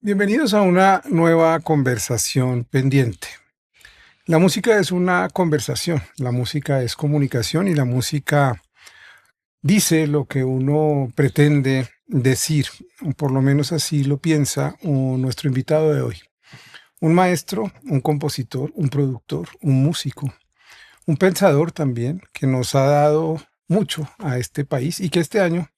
Bienvenidos a una nueva conversación pendiente. La música es una conversación, la música es comunicación y la música dice lo que uno pretende decir, o por lo menos así lo piensa nuestro invitado de hoy. Un maestro, un compositor, un productor, un músico, un pensador también que nos ha dado mucho a este país y que este año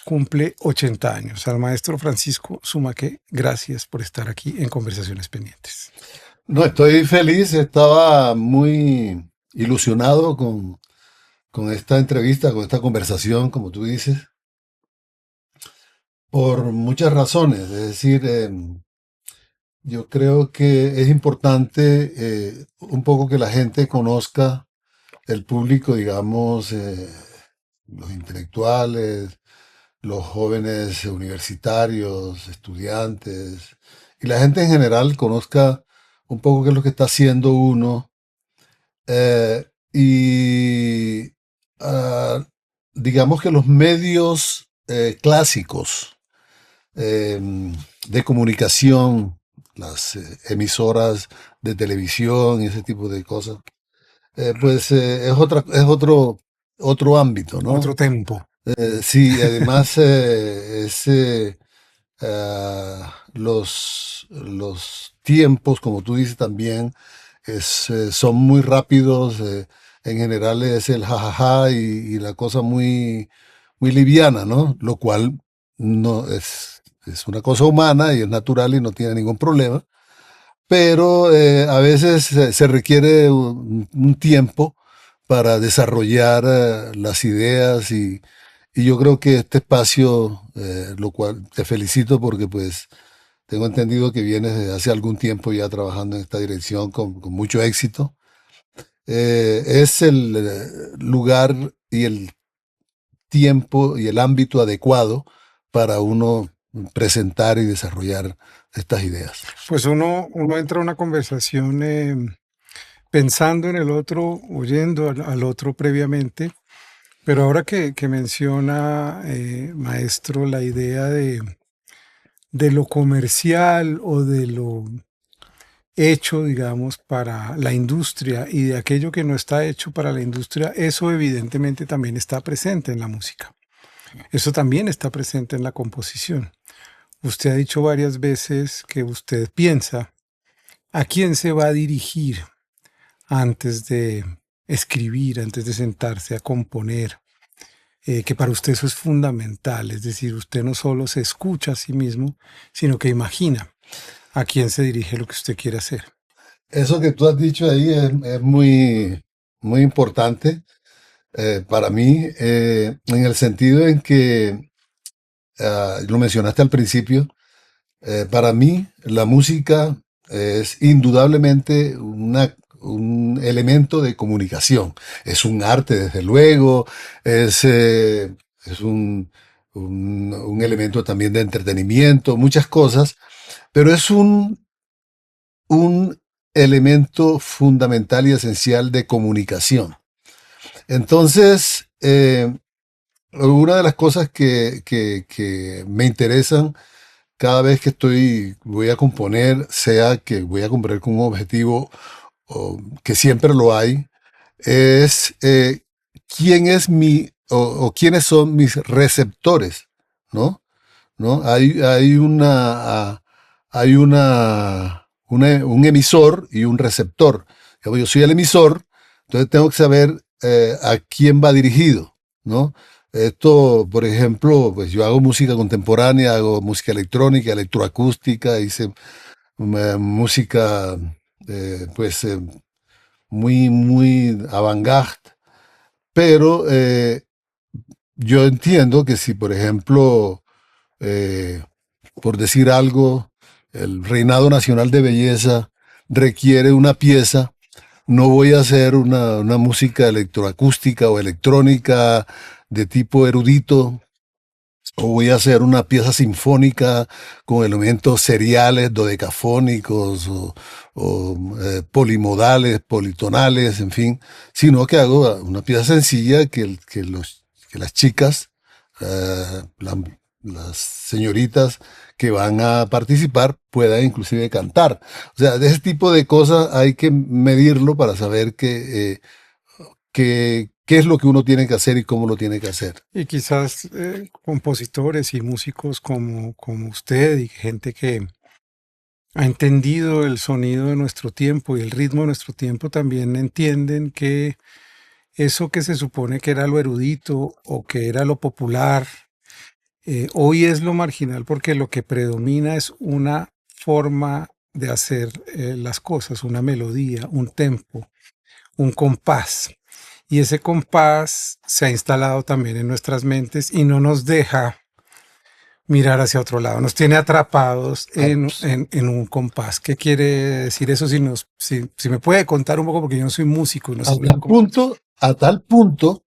cumple 80 años. Al maestro Francisco Sumaqué, gracias por estar aquí en Conversaciones Pendientes. No, estoy feliz, estaba muy ilusionado con esta entrevista, con esta conversación, como tú dices, por muchas razones. Es decir, yo creo que es importante un poco que la gente conozca, el público, digamos, los intelectuales, los jóvenes universitarios, estudiantes, y la gente en general conozca un poco qué es lo que está haciendo uno. Y digamos que los medios clásicos eh, de comunicación, las emisoras de televisión y ese tipo de cosas, pues otro ámbito, Otro ¿no? tempo. Sí, además los tiempos, como tú dices también, son muy rápidos. En general es el jajaja y la cosa muy liviana, ¿no? Lo cual no es una cosa humana y es natural y no tiene ningún problema. Pero a veces se requiere un tiempo para desarrollar las ideas y yo creo que este espacio, lo cual te felicito porque pues tengo entendido que vienes desde hace algún tiempo ya trabajando en esta dirección con mucho éxito. Es el lugar y el tiempo y el ámbito adecuado para uno presentar y desarrollar estas ideas. Pues uno entra a una conversación pensando en el otro, oyendo al otro previamente, pero ahora que menciona, maestro, la idea de lo comercial o de lo hecho, digamos, para la industria y de aquello que no está hecho para la industria, eso evidentemente también está presente en la música. Eso también está presente en la composición. Usted ha dicho varias veces que usted piensa a quién se va a dirigir antes de escribir, antes de sentarse a componer, que para usted eso es fundamental, es decir, usted no solo se escucha a sí mismo, sino que imagina a quién se dirige lo que usted quiere hacer. Eso que tú has dicho ahí es muy importante para mí, en el sentido en que, lo mencionaste al principio, para mí la música es indudablemente un elemento de comunicación. Es un arte, desde luego, es un elemento también de entretenimiento, muchas cosas, pero es un elemento fundamental y esencial de comunicación. Entonces, una de las cosas que me interesan cada vez que voy a componer, sea que voy a componer con un objetivo, o que siempre lo hay, es quién es o quiénes son mis receptores, ¿no? ¿No? Hay un emisor y un receptor. Yo soy el emisor, entonces tengo que saber a quién va dirigido, ¿no? Esto, por ejemplo, pues yo hago música contemporánea, hago música electrónica, electroacústica, hice música, pues, muy avant-garde, pero yo entiendo que si, por ejemplo, eh, por decir algo, el Reinado Nacional de Belleza requiere una pieza, no voy a hacer una música electroacústica o electrónica de tipo erudito, o voy a hacer una pieza sinfónica con elementos seriales, dodecafónicos o polimodales, politonales, en fin, sino que hago una pieza sencilla que las chicas, la las señoritas que van a participar puedan inclusive cantar. O sea, de ese tipo de cosas hay que medirlo para saber qué es lo que uno tiene que hacer y cómo lo tiene que hacer. Y quizás compositores y músicos como usted y gente que ha entendido el sonido de nuestro tiempo y el ritmo de nuestro tiempo también entienden que eso que se supone que era lo erudito o que era lo popular, hoy es lo marginal porque lo que predomina es una forma de hacer las cosas, una melodía, un tempo, un compás. Y ese compás se ha instalado también en nuestras mentes y no nos deja mirar hacia otro lado, nos tiene atrapados en un compás. ¿Qué quiere decir eso? Si me puede contar un poco, porque yo no soy músico y no sé bien cómo. A tal punto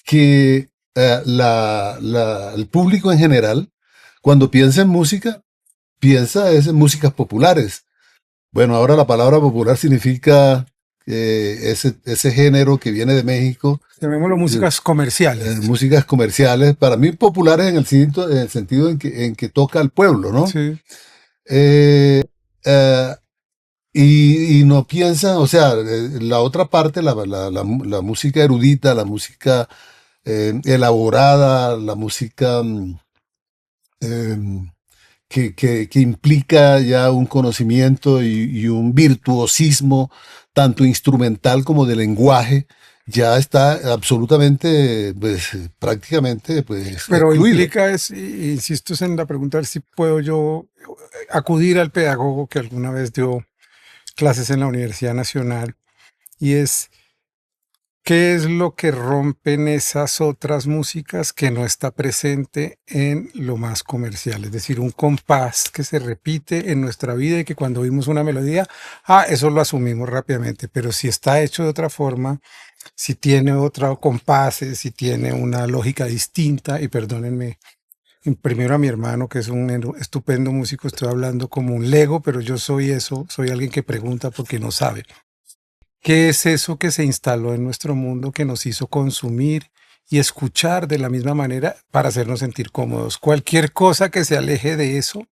que el público en general, cuando piensa en música, piensa es en músicas populares. Bueno, ahora la palabra popular significa ese género que viene de México, Llamémoslo músicas comerciales. músicas comerciales, para mí populares en el sentido en que toca al pueblo, ¿no? Sí. Eh, eh, y no piensan, o sea, la otra parte, la música erudita, la música elaborada, la música em, que implica ya un conocimiento y un virtuosismo, tanto instrumental como de lenguaje, ya está absolutamente, pues, prácticamente, pues, Pero excluido. implica, insisto en la pregunta, a ver si puedo yo acudir al pedagogo que alguna vez dio clases en la Universidad Nacional, y es ¿qué es lo que rompen esas otras músicas que no está presente en lo más comercial? Es decir, un compás que se repite en nuestra vida y que cuando oímos una melodía, eso lo asumimos rápidamente, pero si está hecho de otra forma, si tiene otro compás, si tiene una lógica distinta, y perdónenme, primero a mi hermano, que es un estupendo músico, estoy hablando como un lego, pero yo soy eso, soy alguien que pregunta porque no sabe. ¿Qué es eso que se instaló en nuestro mundo que nos hizo consumir y escuchar de la misma manera para hacernos sentir cómodos? Cualquier cosa que se aleje de eso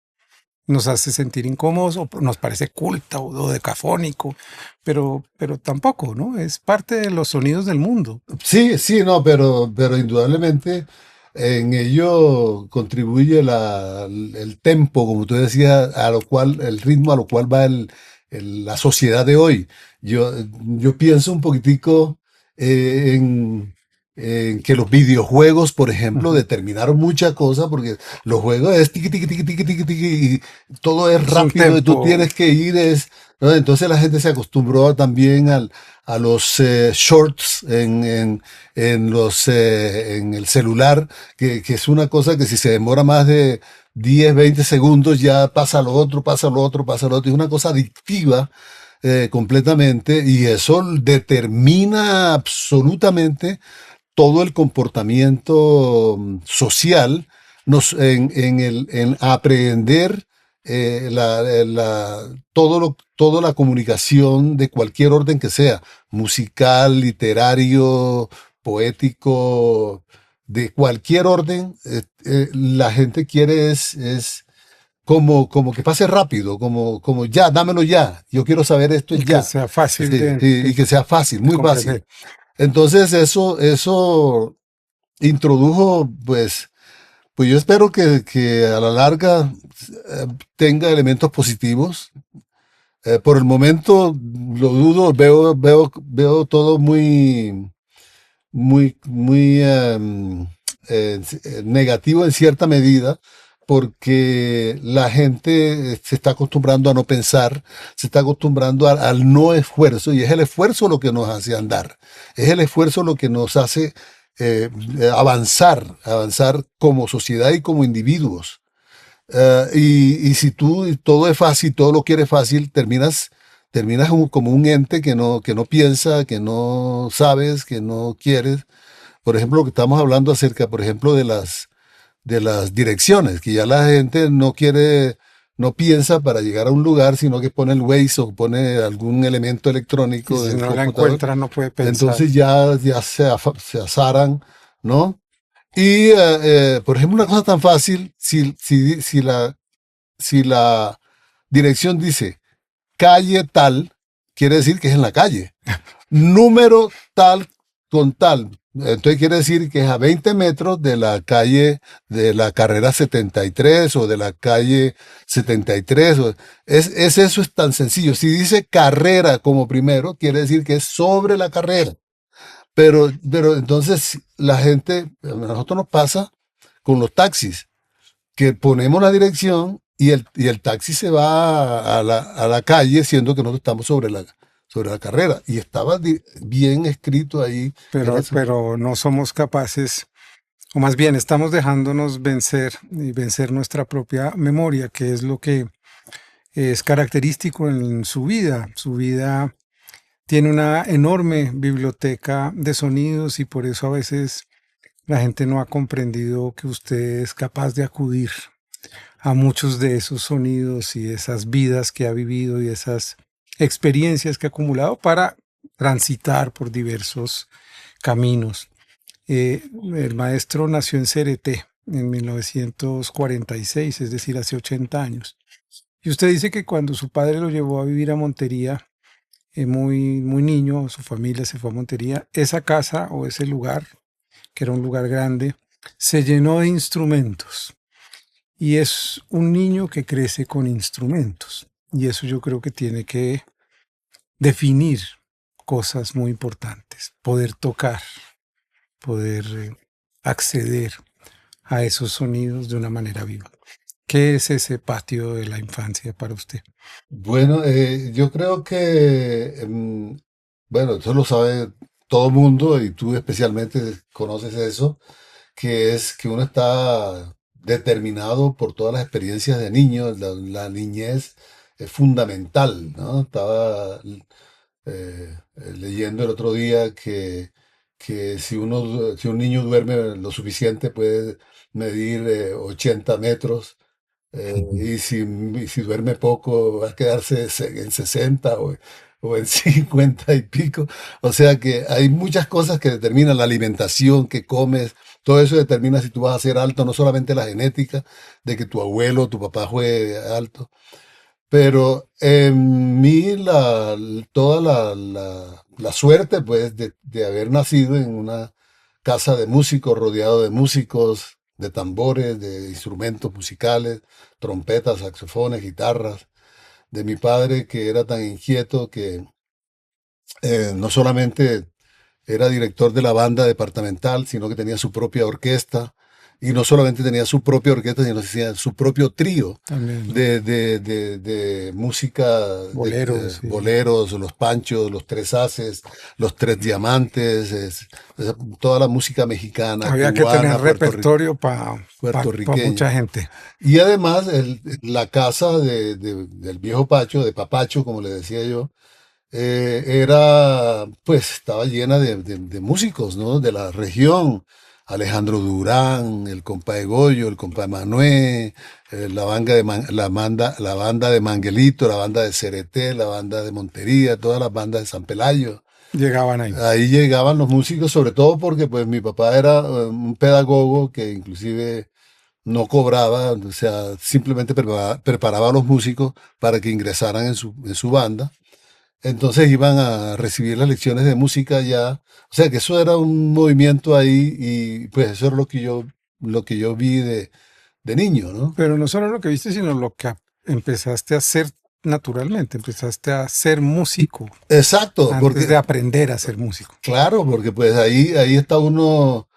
nos hace sentir incómodos o nos parece culta o decafónico, pero tampoco, ¿no? Es parte de los sonidos del mundo. Sí, sí, no, pero indudablemente en ello contribuye el tempo, como tú decías, a lo cual, el ritmo a lo cual va la sociedad de hoy. Yo, yo pienso un poquitico en que los videojuegos, por ejemplo, Ujú. determinaron muchas cosas, porque los juegos es tiqui, tiqui, tiqui, tiqui, tiqui, tiqui, y todo es Es un rápido y tú tempo. tienes que ir, ¿no? Entonces la gente se acostumbró también a los shorts en el celular, que es una cosa que si se demora más de 10 20 segundos ya pasa lo otro, pasa lo otro, pasa lo otro. Es una cosa adictiva completamente y eso determina absolutamente todo el comportamiento social en aprender toda la comunicación de cualquier orden que sea, musical, literario, poético, de cualquier orden, la gente quiere es como que pase rápido, como ya, dámelo ya, yo quiero saber esto Y que ya. sea fácil Sí, sí, y que sea fácil, de muy fácil. comprender. Entonces eso introdujo, pues yo espero que a la larga tenga elementos positivos. Por el momento lo dudo, veo todo muy negativo en cierta medida, porque la gente se está acostumbrando a no pensar, se está acostumbrando al no esfuerzo, y es el esfuerzo lo que nos hace andar, es el esfuerzo lo que nos hace avanzar como sociedad y como individuos. Y si tú todo es fácil, todo lo quieres fácil, terminas como un ente que no piensa, que no sabes, que no quieres. Por ejemplo, lo que estamos hablando acerca, por ejemplo, de las direcciones, que ya la gente no quiere, no piensa para llegar a un lugar, sino que pone el Waze o pone algún elemento Y electrónico si del no la computador. encuentra, no puede pensar. Entonces ya se azaran, ¿no? Y, por ejemplo, una cosa tan fácil, si la dirección dice calle tal, quiere decir que es en la calle. Número tal con tal. Entonces quiere decir que es a 20 metros de la calle de la carrera 73 o de la calle 73. Eso es tan sencillo. Si dice carrera como primero, quiere decir que es sobre la carrera. Pero entonces la gente, a nosotros nos pasa con los taxis, que ponemos la dirección y el taxi se va a la calle, siendo que nosotros estamos sobre la carrera. Y estaba bien escrito ahí en eso. pero no somos capaces, o más bien estamos dejándonos vencer y vencer nuestra propia memoria, que es lo que es característico en su vida. Su vida tiene una enorme biblioteca de sonidos y por eso a veces la gente no ha comprendido que usted es capaz de acudir a muchos de esos sonidos y esas vidas que ha vivido y esas experiencias que ha acumulado para transitar por diversos caminos. El maestro nació en Cereté en 1946, es decir, hace 80 años. Y usted dice que cuando su padre lo llevó a vivir a Montería, muy niño, su familia se fue a Montería, esa casa o ese lugar, que era un lugar grande, se llenó de instrumentos. Y es un niño que crece con instrumentos. Y eso yo creo que tiene que definir cosas muy importantes. Poder tocar, poder acceder a esos sonidos de una manera viva. ¿Qué es ese patio de la infancia para usted? Bueno, yo creo que, bueno, eso lo sabe todo el mundo y tú especialmente conoces eso, que es que uno está determinado por todas las experiencias de niño, la niñez es fundamental, ¿no? Estaba leyendo el otro día que si un niño duerme lo suficiente puede medir 80 metros, y si duerme poco va a quedarse en 60 o en 50 y pico. O sea que hay muchas cosas que determinan la alimentación que comes. Todo eso determina si tú vas a ser alto, no solamente la genética de que tu abuelo o tu papá fue alto, pero en mí toda la suerte pues de haber nacido en una casa de músicos, rodeado de músicos, de tambores, de instrumentos musicales, trompetas, saxofones, guitarras, de mi padre que era tan inquieto que no solamente era director de la banda departamental, sino que tenía su propia orquesta. Y no solamente tenía su propia orquesta, sino que tenía su propio trío También, ¿no? de música, de Boleros, sí. boleros, los panchos, los tres haces, los tres diamantes, toda la música mexicana, Había que tener cubana, repertorio para puertorriqueña. mucha gente. Y además la casa del viejo Pacho, de Papacho, como le decía yo, pues estaba llena de músicos, ¿no? De la región. Alejandro Durán, el compa de Goyo, el compa de Manué, la banda de Manguelito, la banda de Cereté, la banda de Montería, todas las bandas de San Pelayo. Llegaban ahí. Ahí llegaban los músicos, sobre todo porque pues mi papá era un pedagogo que inclusive no cobraba, o sea, simplemente preparaba a los músicos para que ingresaran en su banda. Entonces iban a recibir las lecciones de música ya. O sea que eso era un movimiento ahí y pues eso es lo que yo vi de niño, ¿no? Pero no solo lo que viste, sino lo que empezaste a hacer naturalmente. Empezaste a ser músico Exacto, antes porque, de aprender a ser músico. claro, porque pues ahí está uno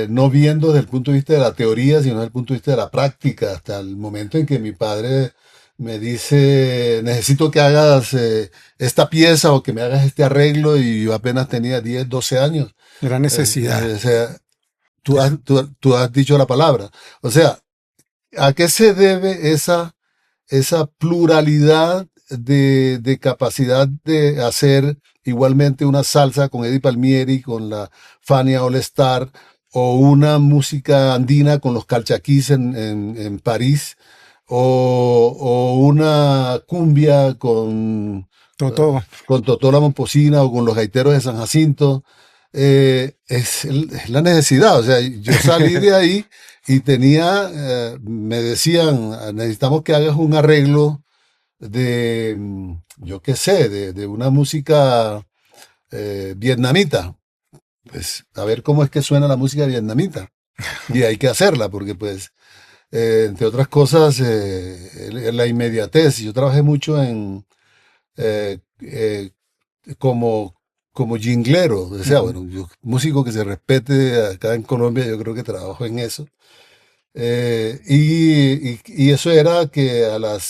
no viendo desde el punto de vista de la teoría, sino desde el punto de vista de la práctica, hasta el momento en que mi padre me dice, necesito que hagas esta pieza o que me hagas este arreglo y yo apenas tenía 10 12 años. Era necesidad. O sea, tú has dicho la palabra. O sea, ¿a qué se debe esa pluralidad de capacidad de hacer igualmente una salsa con Eddie Palmieri, con la Fania All Star, o una música andina con los calchaquís en París, o una cumbia Todo. con Totó la Momposina o con los gaiteros de San Jacinto? es la necesidad. O sea, yo salí de ahí y me decían, necesitamos que hagas un arreglo de, yo qué sé, de una música vietnamita. Pues a ver cómo es que suena la música vietnamita. Y hay que hacerla, porque pues, entre otras cosas, la inmediatez. Yo trabajé mucho eh, eh, como, como jinglero, o sea, Ujú. bueno, músico que se respete acá en Colombia, yo creo que trabajo en eso. Y eso era que a las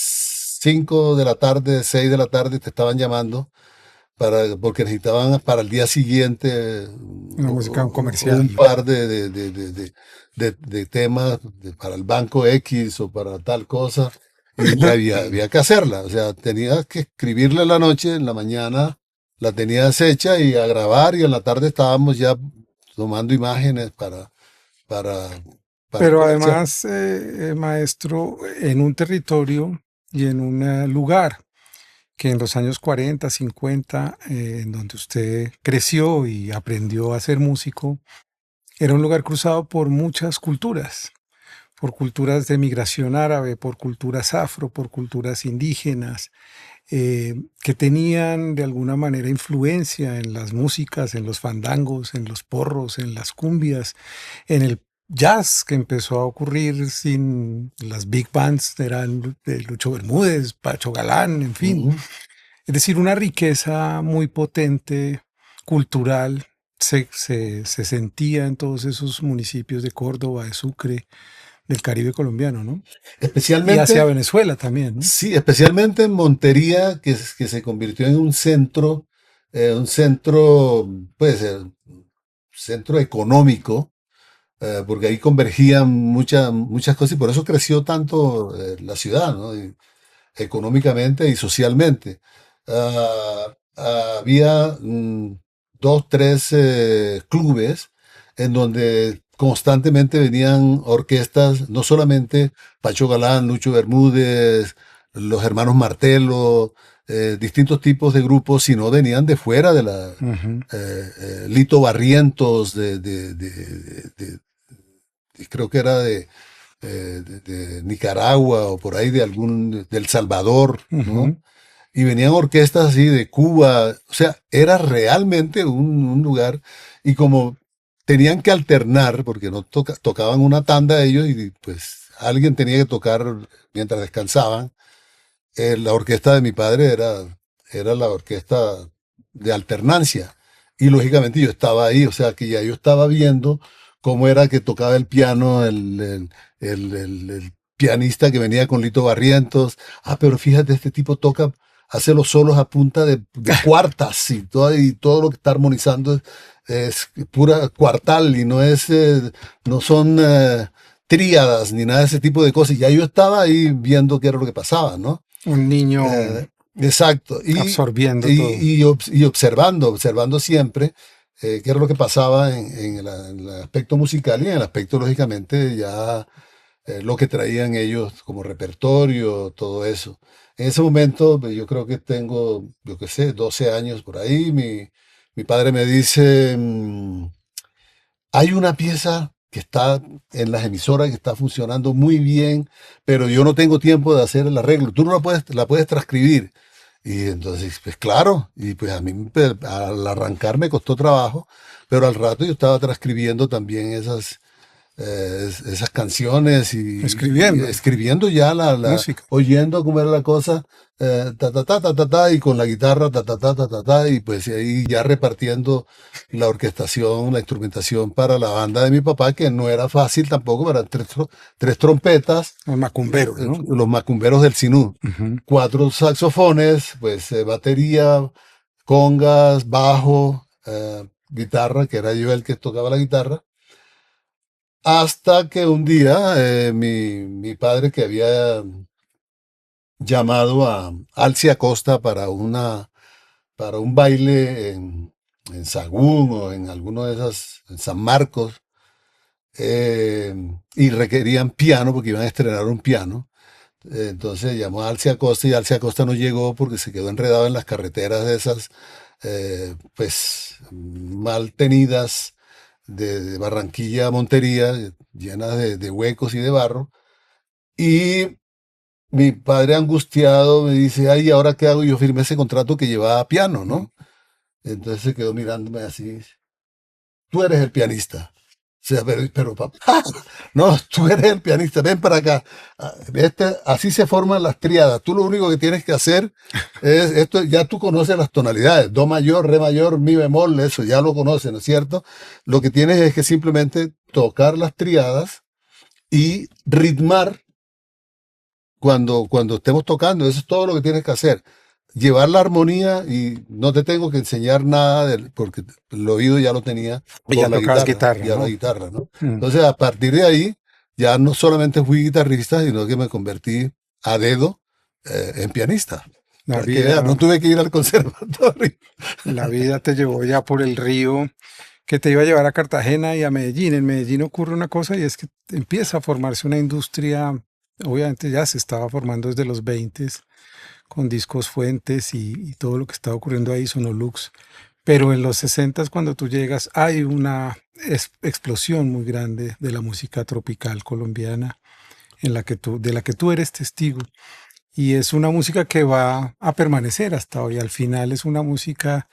5 de la tarde, 6 de la tarde te estaban llamando porque necesitaban para el día siguiente Una música, un un comercial. par de temas para el banco X o para tal cosa, y había que hacerla. O sea, tenía que escribirla en la noche, en la mañana la tenías hecha y a grabar, y en la tarde estábamos ya tomando imágenes para, para Pero comercial. además, maestro, en un territorio y en un lugar que en los años 40, 50, en donde usted creció y aprendió a ser músico, era un lugar cruzado por muchas culturas, por culturas de migración árabe, por culturas afro, por culturas indígenas, que tenían de alguna manera influencia en las músicas, en los fandangos, en los porros, en las cumbias, en el jazz que empezó a ocurrir sin las big bands, eran de Lucho Bermúdez, Pacho Galán, en fin. Ujú. Es decir, una riqueza muy potente, cultural, se sentía en todos esos municipios de Córdoba, de Sucre, del Caribe colombiano, ¿no? Y hacia Especialmente, Venezuela también, ¿no? sí, especialmente en Montería, que se convirtió en un centro, pues, centro económico, porque ahí convergían muchas cosas y por eso creció tanto la ciudad, ¿no? Económicamente y socialmente. Había dos, tres clubes en donde constantemente venían orquestas, no solamente Pacho Galán, Lucho Bermúdez, los hermanos Martelo, distintos tipos de grupos, sino venían de fuera de Ujú. Lito Barrientos, creo que era de Nicaragua o por ahí del Salvador, ¿no? Ujú. Y venían orquestas así de Cuba, o sea, era realmente un lugar, y como tenían que alternar, porque no tocaban una tanda ellos y pues alguien tenía que tocar mientras descansaban, la orquesta de mi padre era la orquesta de alternancia. Y lógicamente yo estaba ahí, o sea que ya yo estaba viendo cómo era que tocaba el piano el pianista que venía con Lito Barrientos. Ah, pero fíjate, este tipo hace los solos a punta de cuartas, y todo lo que está armonizando es pura cuartal, y no son tríadas ni nada de ese tipo de cosas. Y ya yo estaba ahí viendo qué era lo que pasaba, ¿no? Un niño Exacto. absorbiendo todo. Y observando siempre qué era lo que pasaba en el aspecto musical y en el aspecto, lógicamente, ya lo que traían ellos como repertorio, todo eso. En ese momento, pues, yo creo que tengo, yo qué sé, 12 años por ahí. Mi padre me dice, hay una pieza que está en las emisoras que está funcionando muy bien, pero yo no tengo tiempo de hacer el arreglo. Tú no la puedes transcribir. Y entonces, pues claro, y pues a mí al arrancar me costó trabajo, pero al rato yo estaba transcribiendo también esas canciones y Escribiendo escribiendo ya música. oyendo cómo era la cosa, ta, ta, ta, ta, ta, ta, y con la guitarra, ta, ta, ta, ta, ta, ta, y pues ahí ya repartiendo la orquestación, la instrumentación para la banda de mi papá, que no era fácil tampoco, eran tres trompetas, Los macumberos, ¿no? los macumberos del Sinú, Ujú. cuatro saxofones, pues batería, congas, bajo, guitarra, que era yo el que tocaba la guitarra, hasta que un día mi padre, que había llamado a Alci Acosta para un baile en Sagún o en alguno de esas, en San Marcos, eh, y requerían piano porque iban a estrenar un piano. Entonces llamó a Alci Acosta y Alci Acosta no llegó porque se quedó enredado en las carreteras de esas pues mal tenidas de Barranquilla a Montería, llenas de huecos y de barro. Y mi padre angustiado me dice, ay, ¿ahora qué hago? Yo firmé ese contrato que llevaba piano, ¿no? Entonces se quedó mirándome así, tú eres el pianista. O sea, pero papá, no, tú eres el pianista, ven para acá. Así se forman las tríadas. Tú lo único que tienes que hacer es esto, ya tú conoces las tonalidades, do mayor, re mayor, mi bemol, eso ya lo conoces, ¿no es cierto? Lo que tienes es que simplemente tocar las tríadas y ritmar cuando estemos tocando. Eso es todo lo que tienes que hacer. Llevar la armonía y no te tengo que enseñar nada porque el oído ya lo tenía Y ya por la tocabas guitarra, guitarra, ya la ¿no? guitarra, ¿no? Mm. Entonces, a partir de ahí, ya no solamente fui guitarrista, sino que me convertí a dedo en pianista. La Para que veas, no vida, tuve que ir al conservatorio. la vida te llevó ya por el río que te iba a llevar a Cartagena y a Medellín. En Medellín ocurre una cosa y es que empieza a formarse una industria, obviamente ya se estaba formando desde los 20 con Discos Fuentes y todo lo que estaba ocurriendo ahí, Sonolux. Pero en los 60 cuando tú llegas hay una explosión muy grande de la música tropical colombiana de la que tú eres testigo. Y es una música que va a permanecer hasta hoy. Al final es una música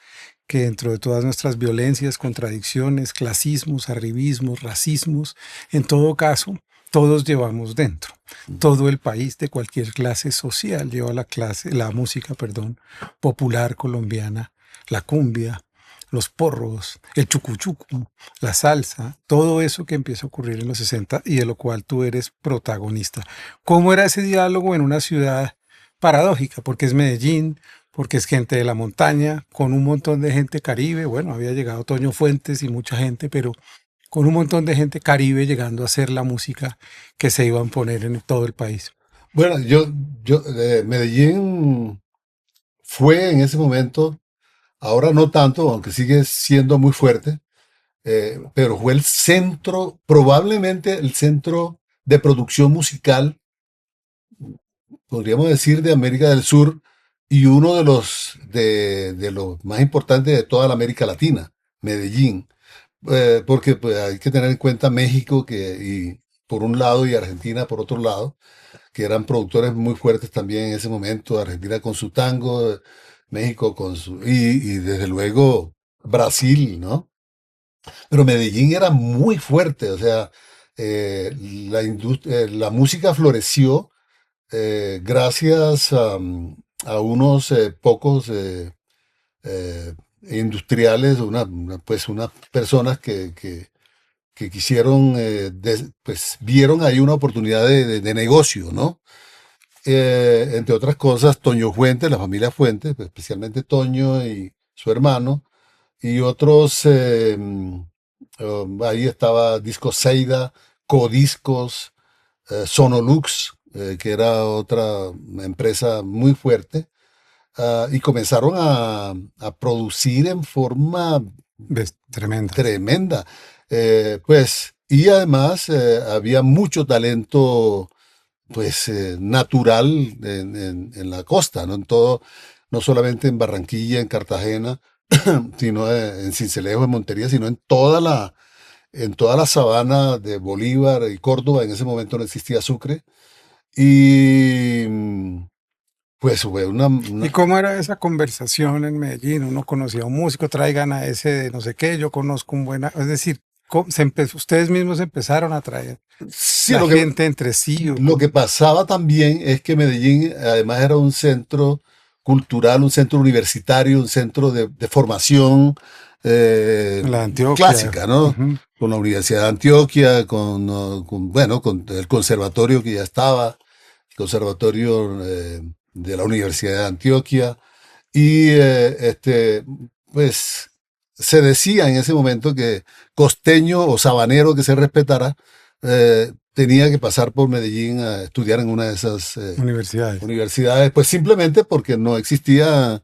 que dentro de todas nuestras violencias, contradicciones, clasismos, arribismos, racismos, en todo caso, todos llevamos dentro. Todo el país de cualquier clase social lleva la música, perdón, popular colombiana, la cumbia, los porros, el chucuchucu, la salsa, todo eso que empieza a ocurrir en los 60 y de lo cual tú eres protagonista. ¿Cómo era ese diálogo en una ciudad paradójica? Porque es Medellín, porque es gente de la montaña, con un montón de gente caribe. Bueno, había llegado Toño Fuentes y mucha gente, pero con un montón de gente caribe llegando a hacer la música que se iba a poner en todo el país. Bueno, Medellín fue en ese momento, ahora no tanto, aunque sigue siendo muy fuerte, pero fue el centro, probablemente el centro de producción musical, podríamos decir, de América del Sur y uno de los más importantes de toda la América Latina, Medellín. Porque pues, hay que tener en cuenta México por un lado y Argentina por otro lado, que eran productores muy fuertes también en ese momento, Argentina con su tango, México con y desde luego Brasil, ¿no? Pero Medellín era muy fuerte, o sea, la música floreció gracias a unos pocos industriales, pues unas personas que quisieron, pues vieron ahí una oportunidad de negocio, ¿no? Entre otras cosas, Toño Fuentes, la familia Fuentes, pues, especialmente Toño y su hermano, y otros, ahí estaba Discos Seida, Codiscos, Sonolux, que era otra empresa muy fuerte, y comenzaron a producir en forma ¿Ves? Tremenda. tremenda. Pues, y además había mucho talento pues natural en la costa, ¿no? En todo, no solamente en Barranquilla, en Cartagena, sino en Sincelejo, en Montería, sino en toda la sabana de Bolívar y Córdoba. En ese momento no existía Sucre. Y pues fue ¿Y cómo era esa conversación en Medellín? Uno conocía a un músico, traigan a ese de no sé qué, yo conozco un buen... Es decir, ustedes mismos empezaron a traer sí, la gente entre sí. lo que pasaba también es que Medellín además era un centro cultural, un centro universitario, un centro de formación eh, La de Antioquia. clásica, ¿no? Ujú. Con la Universidad de Antioquia, bueno, con el conservatorio que ya estaba, el conservatorio de la Universidad de Antioquia, y pues se decía en ese momento que costeño o sabanero que se respetara tenía que pasar por Medellín a estudiar en una de esas Universidades. universidades, pues simplemente porque no existían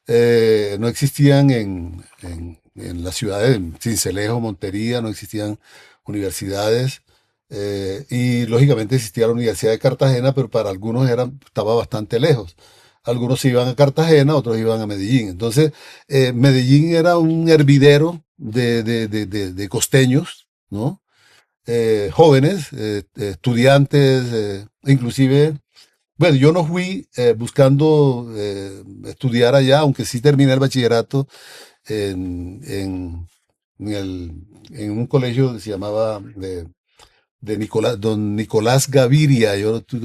en las ciudades, en Sincelejo, Montería, no existían universidades. Y lógicamente existía la Universidad de Cartagena, pero para algunos estaba bastante lejos. algunos se iban a Cartagena, otros iban a Medellín. Entonces, Medellín era un hervidero de costeños, ¿no? Jóvenes, estudiantes, inclusive, bueno, yo no fui buscando estudiar allá, aunque sí terminé el bachillerato en, en, en un colegio que se llamaba de Nicolás, don Nicolás Gaviria. Tú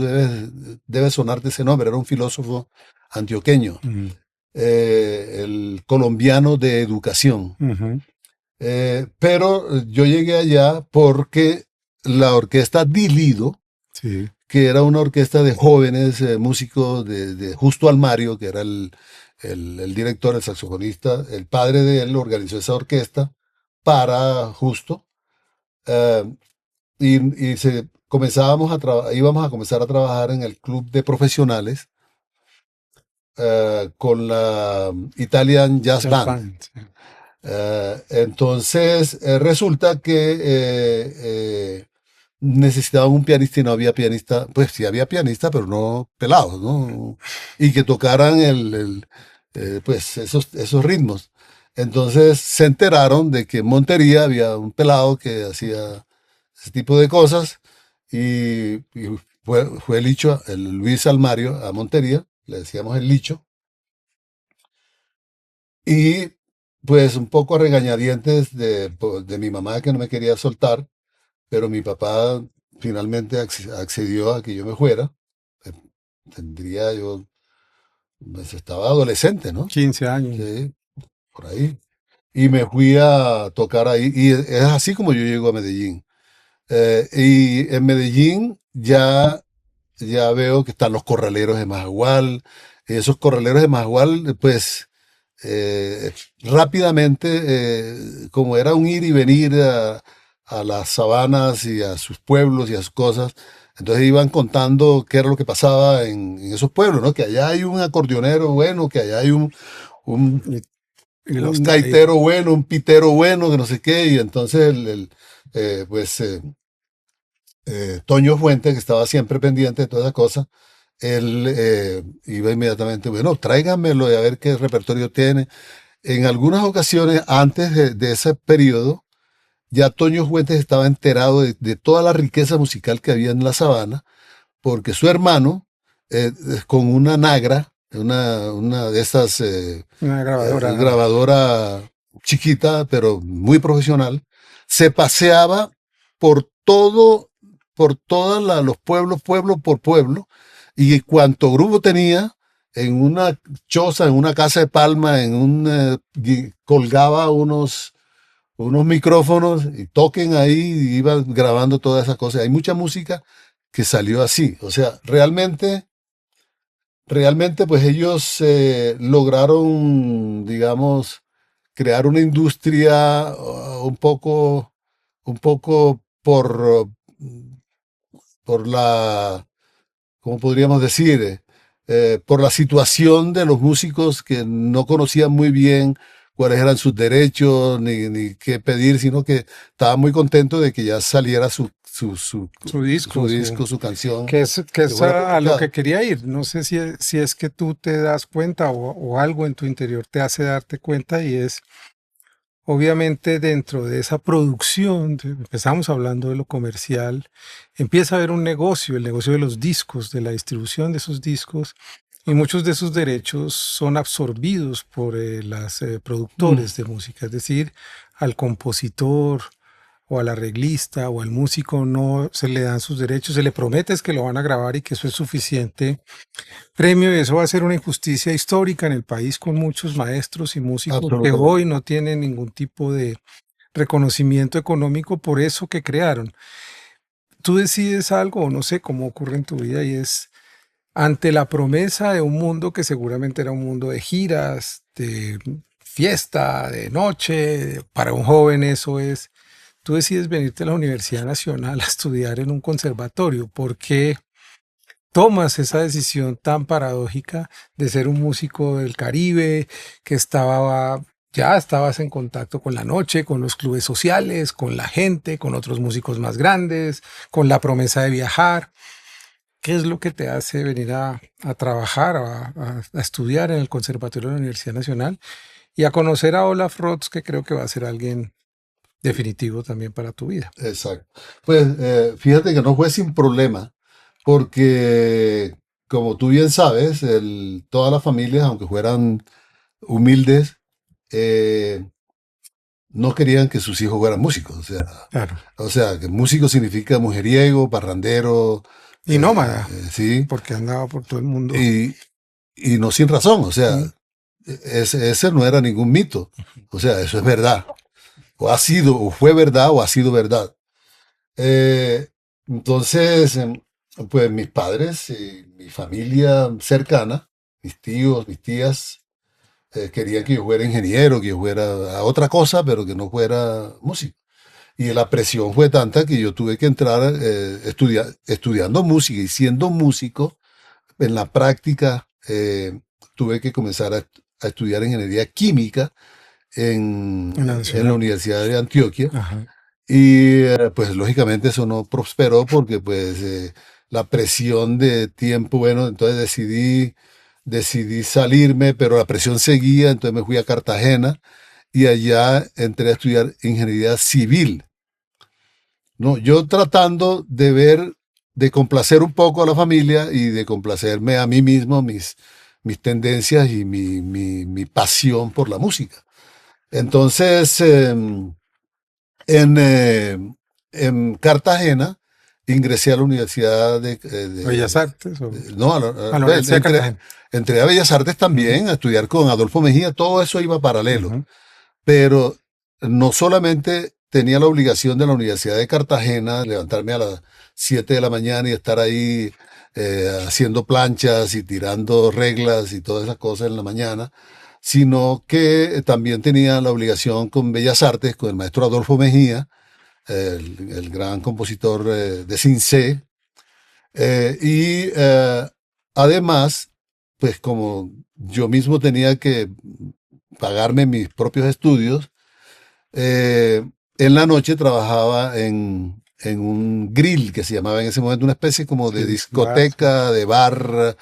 debes sonarte ese nombre, era un filósofo antioqueño, Mm, el colombiano de educación. ujú, Pero yo llegué allá porque la orquesta Dilido, sí. que era una orquesta de jóvenes músicos de Justo Almario, que era el director, el saxofonista, el padre de él organizó esa orquesta para Justo. eh, y íbamos a comenzar a trabajar en el club de profesionales con la Italian Jazz Jazz Band. band, sí. Entonces, resulta que necesitaban un pianista y no había pianista. Pues sí había pianista, pero no pelados, ¿no? Y que tocaran pues esos ritmos. Entonces se enteraron de que en Montería había un pelado que hacía ese tipo de cosas y fue el Licho, el Luis Almario a Montería, le decíamos el Licho, y pues un poco a regañadientes de mi mamá que no me quería soltar, pero mi papá finalmente accedió a que yo me fuera. Eh, Tendría yo, pues estaba adolescente, ¿no? 15 años. Sí, por ahí. Y me fui a tocar ahí, y es así como yo llego a Medellín. Y en Medellín ya veo que están los corraleros de Majagual. Y esos corraleros de Majagual, pues rápidamente, como era un ir y venir a las sabanas y a sus pueblos y a sus cosas, entonces iban contando qué era lo que pasaba en esos pueblos, ¿no? Que allá hay un acordeonero bueno, que allá hay un, Y, y los un traía. gaitero bueno, un pitero bueno, que no sé qué, y entonces pues Toño Fuente, que estaba siempre pendiente de todas esas cosas, él iba inmediatamente, bueno, tráigamelo y a ver qué repertorio tiene. En algunas ocasiones, antes de ese periodo, ya Toño Fuentes estaba enterado de toda la riqueza musical que había en la sabana, porque su hermano, con una Nagra, una de esas Una grabadora. grabadora chiquita, pero muy profesional, se paseaba por todo, por todos los pueblos, pueblo por pueblo, y cuanto grupo tenía, en una choza, en una casa de palma, colgaba unos micrófonos y toquen ahí, y iba grabando todas esas cosas. Hay mucha música que salió así. O sea, realmente pues ellos lograron, digamos, crear una industria un poco por la, ¿cómo podríamos decir? Por la situación de los músicos que no conocían muy bien cuáles eran sus derechos ni qué pedir, sino que estaban muy contentos de que ya saliera Su su disco, disco, su canción, que que es fuera a lo que publicada. quería ir. No sé si es que tú te das cuenta o algo en tu interior te hace darte cuenta y es, obviamente, dentro de esa producción, empezamos hablando de lo comercial, empieza a haber un negocio, el negocio de los discos, de la distribución de esos discos, y muchos de esos derechos son absorbidos por las Mm, productores de música, es decir, al compositor o al arreglista o al músico no se le dan sus derechos, se le promete es que lo van a grabar y que eso es suficiente premio y eso va a ser una injusticia histórica en el país con muchos maestros y músicos que absolutamente. hoy no tienen ningún tipo de reconocimiento económico por eso que crearon. Tú decides algo, o no sé cómo ocurre en tu vida, y es ante la promesa de un mundo que seguramente era un mundo de giras, de fiesta, de noche, para un joven eso es, tú decides venirte a la Universidad Nacional a estudiar en un conservatorio. ¿Por qué tomas esa decisión tan paradójica de ser un músico del Caribe que estaba, ya estabas en contacto con la noche, con los clubes sociales, con la gente, con otros músicos más grandes, con la promesa de viajar? ¿qué es lo que te hace venir a trabajar, a estudiar en el Conservatorio de la Universidad Nacional y a conocer a Olaf Roths, que creo que va a ser alguien definitivo también para tu vida? Exacto. Pues fíjate que no fue sin problema, porque como tú bien sabes, todas las familias, aunque fueran humildes, eh, no querían que sus hijos fueran músicos. Claro. O sea, que músico significa mujeriego, parrandero, Y nómada, sí, porque andaba por todo el mundo. y, y no sin razón. O sea, Mm. ese no era ningún mito. O sea, eso es verdad. O ha sido, o fue verdad, o ha sido verdad. Eh, entonces, pues mis padres y mi familia cercana, mis tíos, mis tías, querían que yo fuera ingeniero, que yo fuera a otra cosa, pero que no fuera músico. Y la presión fue tanta que yo tuve que entrar estudiando música y siendo músico, en la práctica tuve que comenzar a estudiar ingeniería química En la en la Nacional. Universidad de Antioquia. Ajá. Y pues lógicamente eso no prosperó porque pues la presión de tiempo, bueno, entonces decidí salirme, pero la presión seguía, entonces me fui a Cartagena y allá entré a estudiar ingeniería civil. No, yo tratando de ver, de complacer un poco a la familia y de complacerme a mí mismo, mis tendencias y mi pasión por la música. Entonces, en, eh, en Cartagena ingresé a la Universidad Bellas Artes o no, a la pues, Universidad de Cartagena. entré a Bellas Artes Ujú, también, a estudiar con Adolfo Mejía, todo eso iba paralelo, ujú. pero no solamente tenía la obligación de la Universidad de Cartagena de levantarme a las 7 de la mañana y estar ahí haciendo planchas y tirando reglas y todas esas cosas en la mañana, sino que también tenía la obligación con Bellas Artes, con el maestro Adolfo Mejía, el gran compositor de Cincé, y además, pues como yo mismo tenía que pagarme mis propios estudios, eh, en la noche trabajaba en un grill que se llamaba en ese momento una especie como de Sí, bar, sí. discoteca, de bar,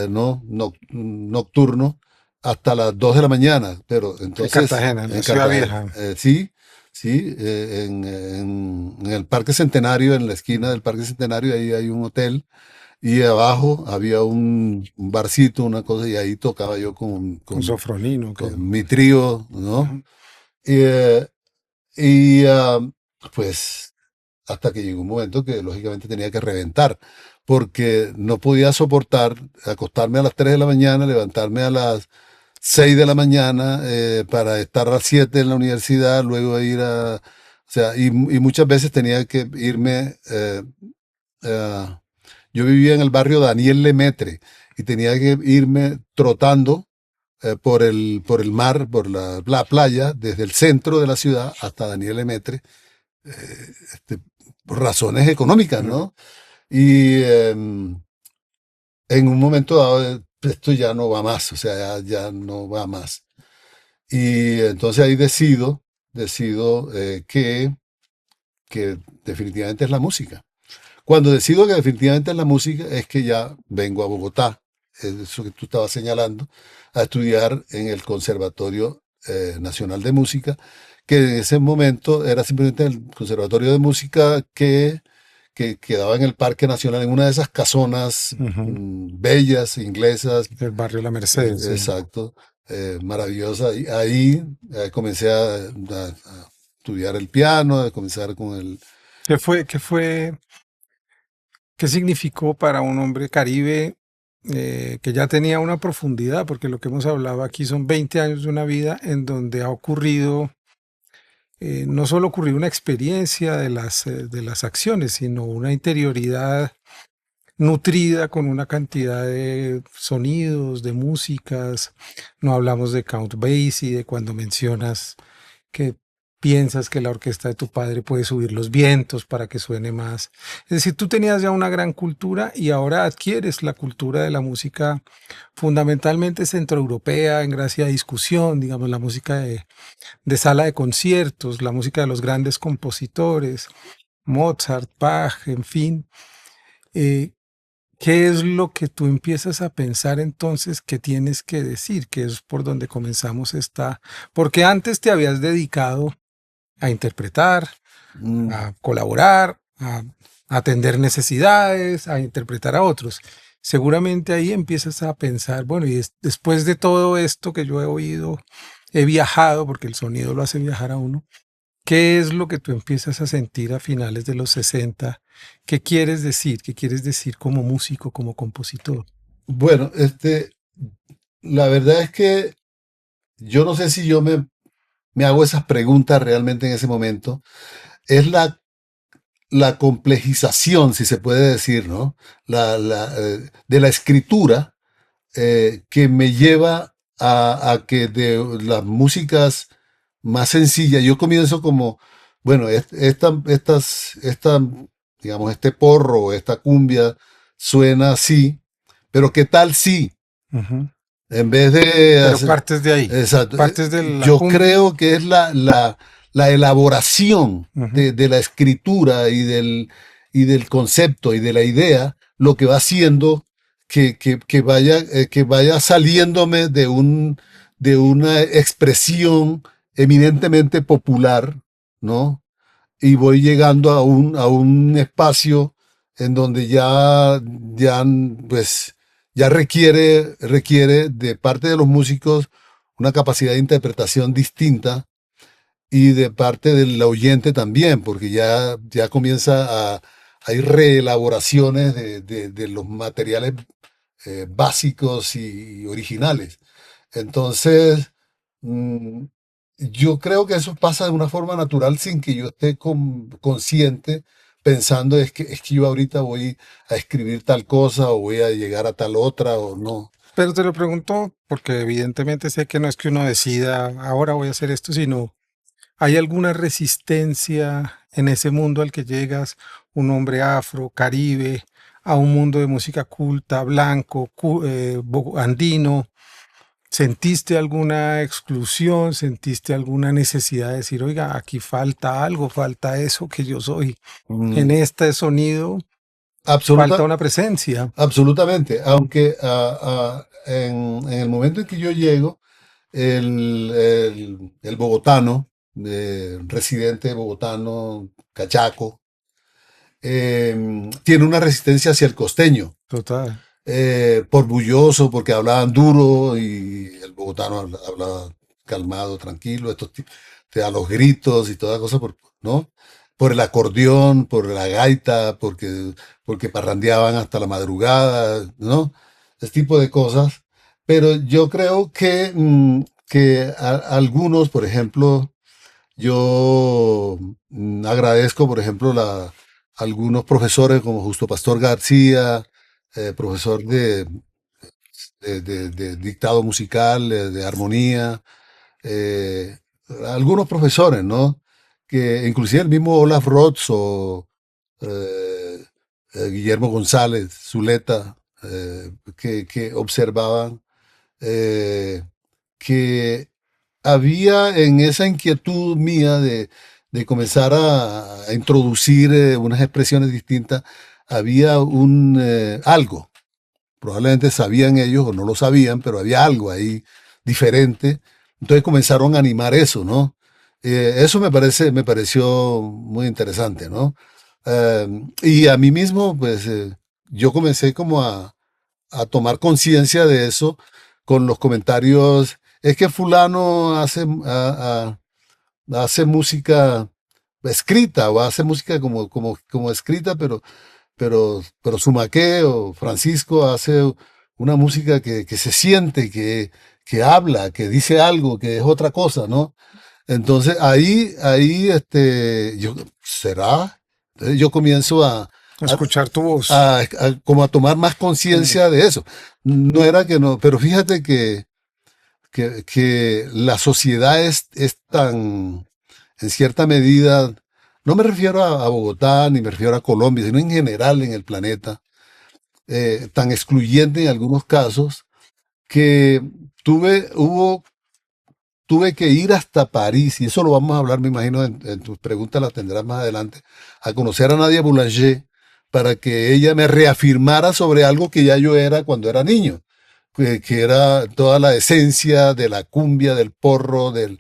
¿no? Nocturno, hasta las 2 de la mañana. Pero En entonces, Cartagena, en la en Ciudad Cartagena, Vieja. sí, sí, en el Parque Centenario, en la esquina Mm. del Parque Centenario, ahí hay un hotel. Y abajo había un barcito, una cosa, y ahí tocaba yo Con Sofronino, creo. con mi trío, ¿no? Ujú. Y, y pues hasta que llegó un momento que lógicamente tenía que reventar, porque no podía soportar acostarme a las 3 de la mañana, levantarme a las 6 de la mañana para estar a las 7 en la universidad, luego ir a... O sea, y muchas veces tenía que irme... eh, yo vivía en el barrio Daniel Lemetre y tenía que irme trotando por el mar, por la playa, desde el centro de la ciudad hasta Daniel Lemetre, eh, este, por razones económicas, Ujú. ¿no? Y en un momento dado, esto ya no va más, o sea, ya no va más. Y entonces ahí decido que definitivamente es la música. Cuando decido que definitivamente es la música, es que ya vengo a Bogotá, es eso que tú estabas señalando, a estudiar en el Conservatorio Nacional de Música, que en ese momento era simplemente el Conservatorio de Música que quedaba en el Parque Nacional, en una de esas casonas Ujú. bellas, inglesas, Del barrio La Merced, sí. exacto, maravillosa. Y ahí comencé a estudiar el piano, a comenzar con el... qué significó para un hombre caribe que ya tenía una profundidad? Porque lo que hemos hablado aquí son 20 años de una vida en donde ha ocurrido, no solo ocurrió una experiencia de las acciones, sino una interioridad nutrida con una cantidad de sonidos, de músicas. No hablamos de Count Basie, de cuando mencionas que piensas que la orquesta de tu padre puede subir los vientos para que suene más. Es decir, tú tenías ya una gran cultura y ahora adquieres la cultura de la música fundamentalmente centroeuropea en gracia a discusión, digamos, la música de sala de conciertos, la música de los grandes compositores, Mozart, Bach, en fin. Eh, ¿Qué es lo que tú empiezas a pensar entonces que tienes que decir? Que es por donde comenzamos esta... Porque antes te habías dedicado a interpretar, Mm, a colaborar, a atender necesidades, a interpretar a otros. Seguramente ahí empiezas a pensar, bueno, y después de todo esto que yo he oído, he viajado, porque el sonido lo hace viajar a uno, ¿qué es lo que tú empiezas a sentir a finales de los 60? ¿Qué quieres decir? ¿Qué quieres decir como músico, como compositor? bueno, la verdad es que yo no sé si me hago esas preguntas realmente en ese momento. Es la complejización, si se puede decir, ¿no? De la escritura que me lleva a que de las músicas más sencillas, yo comienzo como, bueno, digamos, este porro, esta cumbia suena así, pero ¿qué tal si Ujú. en vez de Pero hacer, partes de ahí, exacto, partes de la yo cumbia. creo que es la elaboración Ujú. de la escritura y del concepto y de la idea lo que va haciendo que vaya saliéndome de una expresión eminentemente popular, ¿no? Y voy llegando a un espacio en donde ya, pues, ya requiere de parte de los músicos una capacidad de interpretación distinta y de parte del oyente también, porque ya comienza a, hay reelaboraciones de los materiales básicos y originales. Entonces, mm, yo creo que eso pasa de una forma natural sin que yo esté consciente pensando es que yo ahorita voy a escribir tal cosa o voy a llegar a tal otra o no. Pero te lo pregunto porque evidentemente sé que no es que uno decida, ahora voy a hacer esto, sino ¿hay alguna resistencia en ese mundo al que llegas, un hombre afro, caribe, a un mundo de música culta, blanco, andino? ¿Sentiste alguna exclusión? ¿Sentiste alguna necesidad de decir, oiga, aquí falta algo, falta eso que yo soy? En Mm, este sonido falta absoluta, una presencia. absolutamente, aunque en el momento en que yo llego, el bogotano, residente bogotano, cachaco, tiene una resistencia hacia el costeño, Total. por bulloso, porque hablaban duro y el bogotano hablaba calmado, tranquilo, te da los gritos y toda cosa, ¿no? Por el acordeón, por la gaita, porque parrandeaban hasta la madrugada, ¿no? Ese tipo de cosas. Pero yo creo que algunos, por ejemplo, yo agradezco, por ejemplo, algunos profesores como Justo Pastor García, profesor de dictado musical, de armonía, eh, algunos profesores, ¿no? Que inclusive el mismo Olaf Roth o eh, Guillermo González, Zuleta, que observaban eh, que había en esa inquietud mía de comenzar a introducir unas expresiones distintas, había algo, probablemente sabían ellos o no lo sabían, pero había algo ahí diferente. Entonces comenzaron a animar eso, ¿no? Eso me pareció muy interesante, ¿no? Y a mí mismo, pues yo comencé como a tomar conciencia de eso con los comentarios. Es que fulano hace música escrita o hace música como escrita, pero Sumaqué o Francisco hace una música que se siente, que habla, que dice algo, que es otra cosa, ¿no? Entonces ¿será? Entonces yo comienzo a, Escuchar tu voz. como a tomar más Mm. conciencia de eso. No era que no, pero fíjate que la sociedad es tan, en cierta medida, no me refiero a Bogotá ni me refiero a Colombia, sino en general en el planeta, tan excluyente en algunos casos que tuve, hubo, tuve que ir hasta París, y eso lo vamos a hablar, me imagino, en tus preguntas las tendrás más adelante, a conocer a Nadia Boulanger, para que ella me reafirmara sobre algo que ya yo era cuando era niño, que era toda la esencia de la cumbia, del porro, del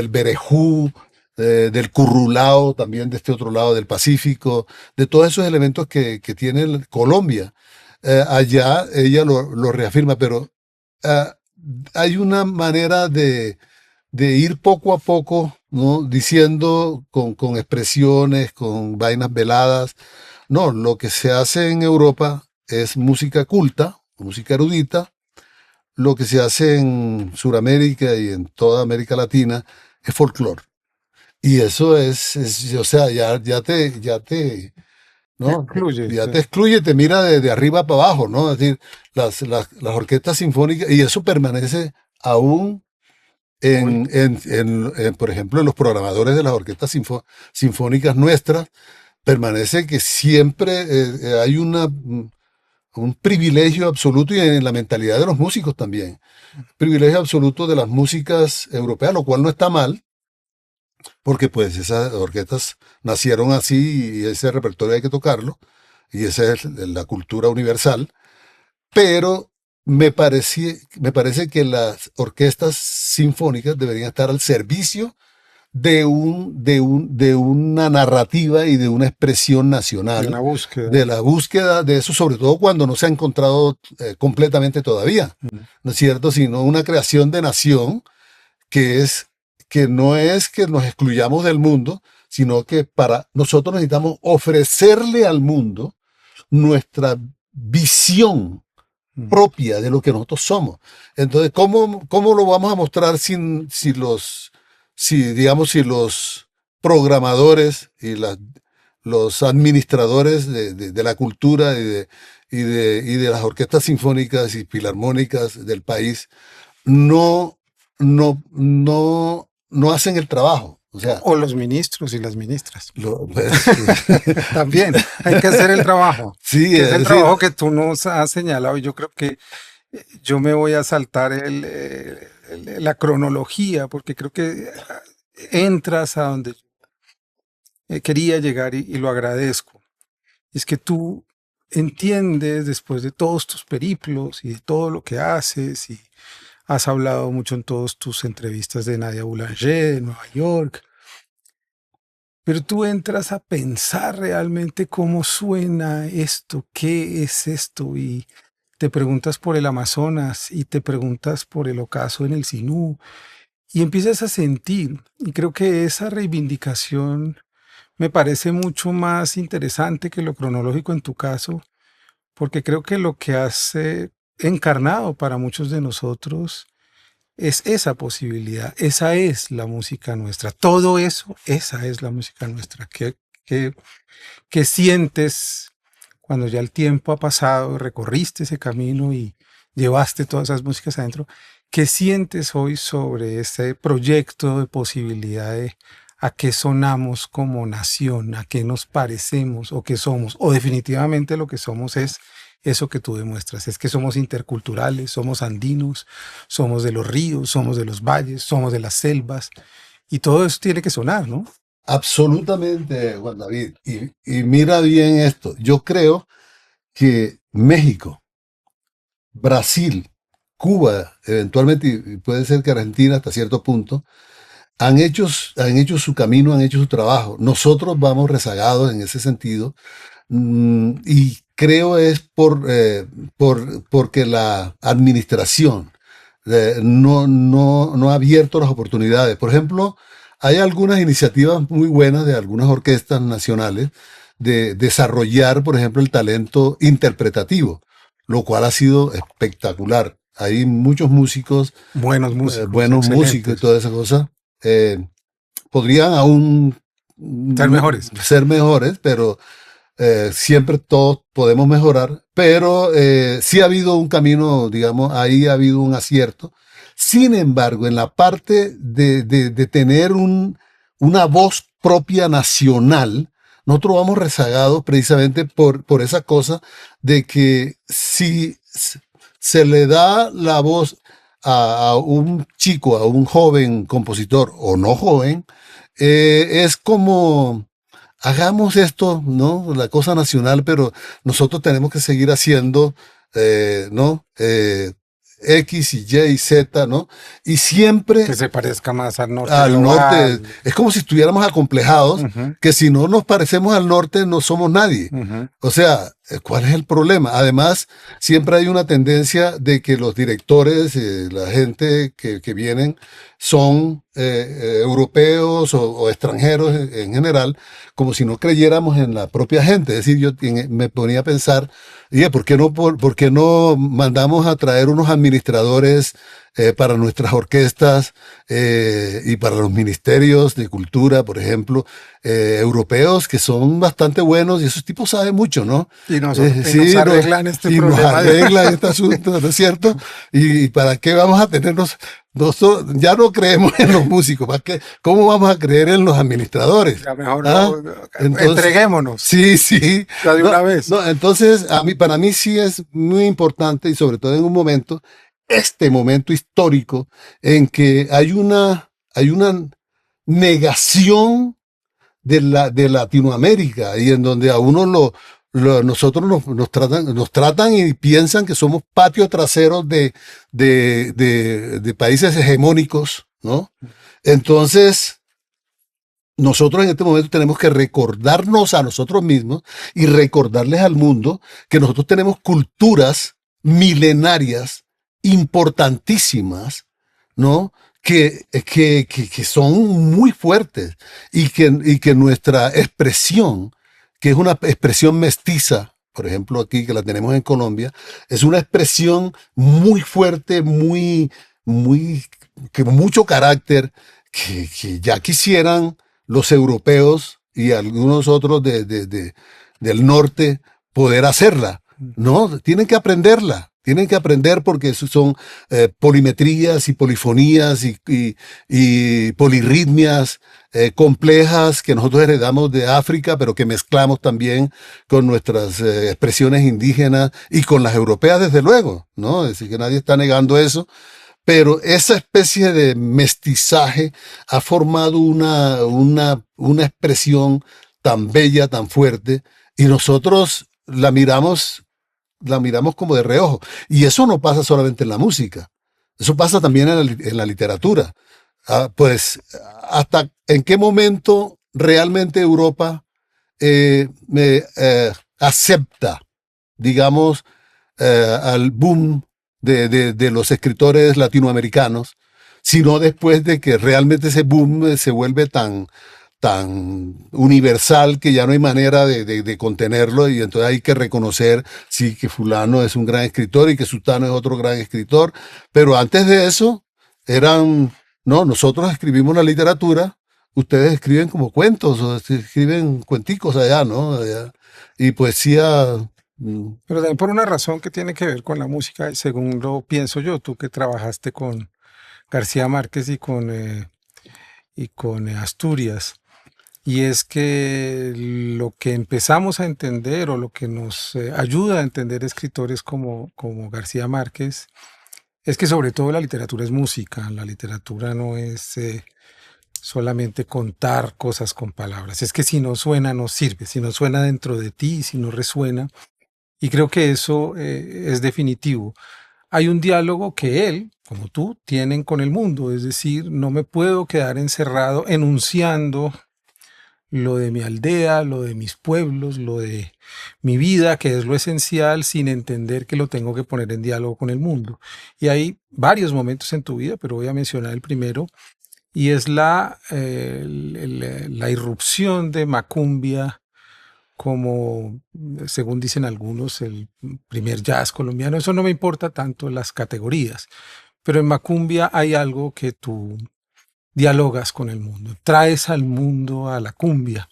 berejú, del currulao, también de este otro lado del Pacífico, de todos esos elementos que tiene Colombia. Allá ella lo reafirma, pero ah, hay una manera de ir poco a poco, ¿no? Diciendo con expresiones, con vainas veladas. No, lo que se hace en Europa es música culta, música erudita. Lo que se hace en Sudamérica y en toda América Latina es folclore. Y eso o sea, ¿no? Excluye, Ya sí. te excluye, te mira de arriba para abajo, ¿no? Es decir, las orquestas sinfónicas, y eso permanece aún Hoy. por ejemplo, en los programadores de las orquestas sinfónicas nuestras, permanece que siempre hay un privilegio absoluto y en la mentalidad de los músicos también. Privilegio absoluto de las músicas europeas, lo cual no está mal, porque pues esas orquestas nacieron así y ese repertorio hay que tocarlo, y esa es la cultura universal, pero me parece que las orquestas sinfónicas deberían estar al servicio de una narrativa y de una expresión De nacional, una búsqueda. de la búsqueda de eso, sobre todo cuando no se ha encontrado completamente todavía, Mm. ¿no es cierto? Sino una creación de nación que es que no es que nos excluyamos del mundo, sino que para nosotros necesitamos ofrecerle al mundo nuestra visión Mm. propia de lo que nosotros somos. Entonces, ¿cómo lo vamos a mostrar si los programadores y los administradores de la cultura y de las orquestas sinfónicas y filarmónicas del país no, no hacen el trabajo? O sea, O los ministros y las ministras. pues, También hay que hacer el trabajo, sí, que es es el decir, trabajo que tú nos has señalado. Y yo creo que yo me voy a saltar la cronología, porque creo que entras a donde quería llegar y lo agradezco. Es que tú entiendes después de todos tus periplos y de todo lo que haces y has hablado mucho en todas tus entrevistas de Nadia Boulanger, de Nueva York, pero tú entras a pensar realmente cómo suena esto, qué es esto, y te preguntas por el Amazonas y te preguntas por el ocaso en el Sinú, y empiezas a sentir, y creo que esa reivindicación me parece mucho más interesante que lo cronológico en tu caso, porque creo que lo que has encarnado para muchos de nosotros es esa posibilidad, esa es la música nuestra, todo eso, esa es la música nuestra. ¿Qué, qué sientes cuando ya el tiempo ha pasado, recorriste ese camino y llevaste todas esas músicas adentro? ¿Qué sientes hoy sobre ese proyecto de posibilidad de a qué sonamos como nación, a qué nos parecemos o qué somos? O definitivamente lo que somos es eso que tú demuestras, es que somos interculturales, somos andinos, somos de los ríos, somos de los valles, somos de las selvas, y todo eso tiene que sonar, ¿no? absolutamente, Juan David. Y mira bien esto. Yo creo que México, Brasil, Cuba, eventualmente, y puede ser que Argentina hasta cierto punto, han hecho su camino, han hecho su trabajo. Nosotros vamos rezagados en ese sentido. Y creo es porque la administración no ha abierto las oportunidades. Por ejemplo, hay algunas iniciativas muy buenas de algunas orquestas nacionales de desarrollar, por ejemplo, el talento interpretativo, lo cual ha sido espectacular. Hay muchos músicos, Buenos músicos, buenos músicos y excelentes, toda esa cosa. Podrían aún ser mejores. ser mejores, pero siempre todos podemos mejorar, pero sí ha habido un camino, digamos, ahí ha habido un acierto. Sin embargo, en la parte de tener una voz propia nacional, nosotros vamos rezagados precisamente por esa cosa de que si se le da la voz a un chico, a un joven compositor o no joven, es como hagamos esto, ¿no? La cosa nacional, pero nosotros tenemos que seguir haciendo, ¿no? X y Y y Z, ¿no? Y Que siempre se parezca más al norte al norte, global. es como si estuviéramos acomplejados, Ujú, que si no nos parecemos al norte no somos nadie. ujú. O sea, ¿cuál es el problema? Además, siempre hay una tendencia de que los directores, la gente que vienen, son europeos o extranjeros en general, como si no creyéramos en la propia gente. Es decir, me ponía a pensar, oye, ¿por qué no mandamos a traer unos administradores para nuestras orquestas y para los ministerios de cultura, por ejemplo, europeos que son bastante buenos y esos tipos saben mucho, ¿no? Y nos Sí, arreglan este y nos problema. arreglan este asunto, ¿no es cierto? ¿Y para qué vamos a tenernos? Nosotros ya no creemos en los músicos, ¿para qué? ¿Cómo vamos a creer en los administradores? Ya mejor ¿Ah? no, Entonces, entreguémonos sí, sí. ya de No, una vez. no, entonces, para mí sí es muy importante y sobre todo en un momento, este momento histórico en que hay una negación de Latinoamérica y en donde a uno nosotros nos tratan y piensan que somos patios traseros de países hegemónicos, ¿no? Entonces, nosotros en este momento tenemos que recordarnos a nosotros mismos y recordarles al mundo que nosotros tenemos culturas milenarias importantísimas, ¿no? Que son muy fuertes y que nuestra expresión, que es una expresión mestiza, por ejemplo aquí que la tenemos en Colombia, es una expresión muy fuerte, que mucho carácter, que ya quisieran los europeos y algunos otros del norte poder hacerla, ¿no? Tienen que aprender porque eso son polimetrías y polifonías y polirritmias complejas que nosotros heredamos de África, pero que mezclamos también con nuestras expresiones indígenas y con las europeas, desde luego, ¿no? Es decir, que nadie está negando eso. Pero esa especie de mestizaje ha formado una expresión tan bella, tan fuerte, y nosotros la miramos como de reojo. Y eso no pasa solamente en la música, eso pasa también en la literatura. Pues, ¿hasta en qué momento realmente Europa acepta, digamos, al boom de los escritores latinoamericanos, sino después de que realmente ese boom se vuelve tan universal que ya no hay manera de contenerlo y entonces hay que reconocer, sí, que fulano es un gran escritor y que sultano es otro gran escritor, pero antes de eso no, nosotros escribimos la literatura, ustedes escriben como cuentos o escriben cuenticos allá, ¿no? Allá. Y poesía. Pero también por una razón que tiene que ver con la música, según lo pienso yo, tú que trabajaste con García Márquez y con Asturias. Y es que lo que empezamos a entender o lo que nos ayuda a entender escritores como García Márquez es que sobre todo la literatura es música, la literatura no es solamente contar cosas con palabras, es que si no suena no sirve, si no suena dentro de ti, si no resuena, y creo que eso es definitivo. Hay un diálogo que él, como tú, tienen con el mundo, es decir, no me puedo quedar encerrado enunciando lo de mi aldea, lo de mis pueblos, lo de mi vida, que es lo esencial, sin entender que lo tengo que poner en diálogo con el mundo. Y hay varios momentos en tu vida, pero voy a mencionar el primero, y es la irrupción de Macumbia como, según dicen algunos, el primer jazz colombiano. Eso no me importa tanto las categorías, pero en Macumbia hay algo que tú dialogas con el mundo, traes al mundo a la cumbia.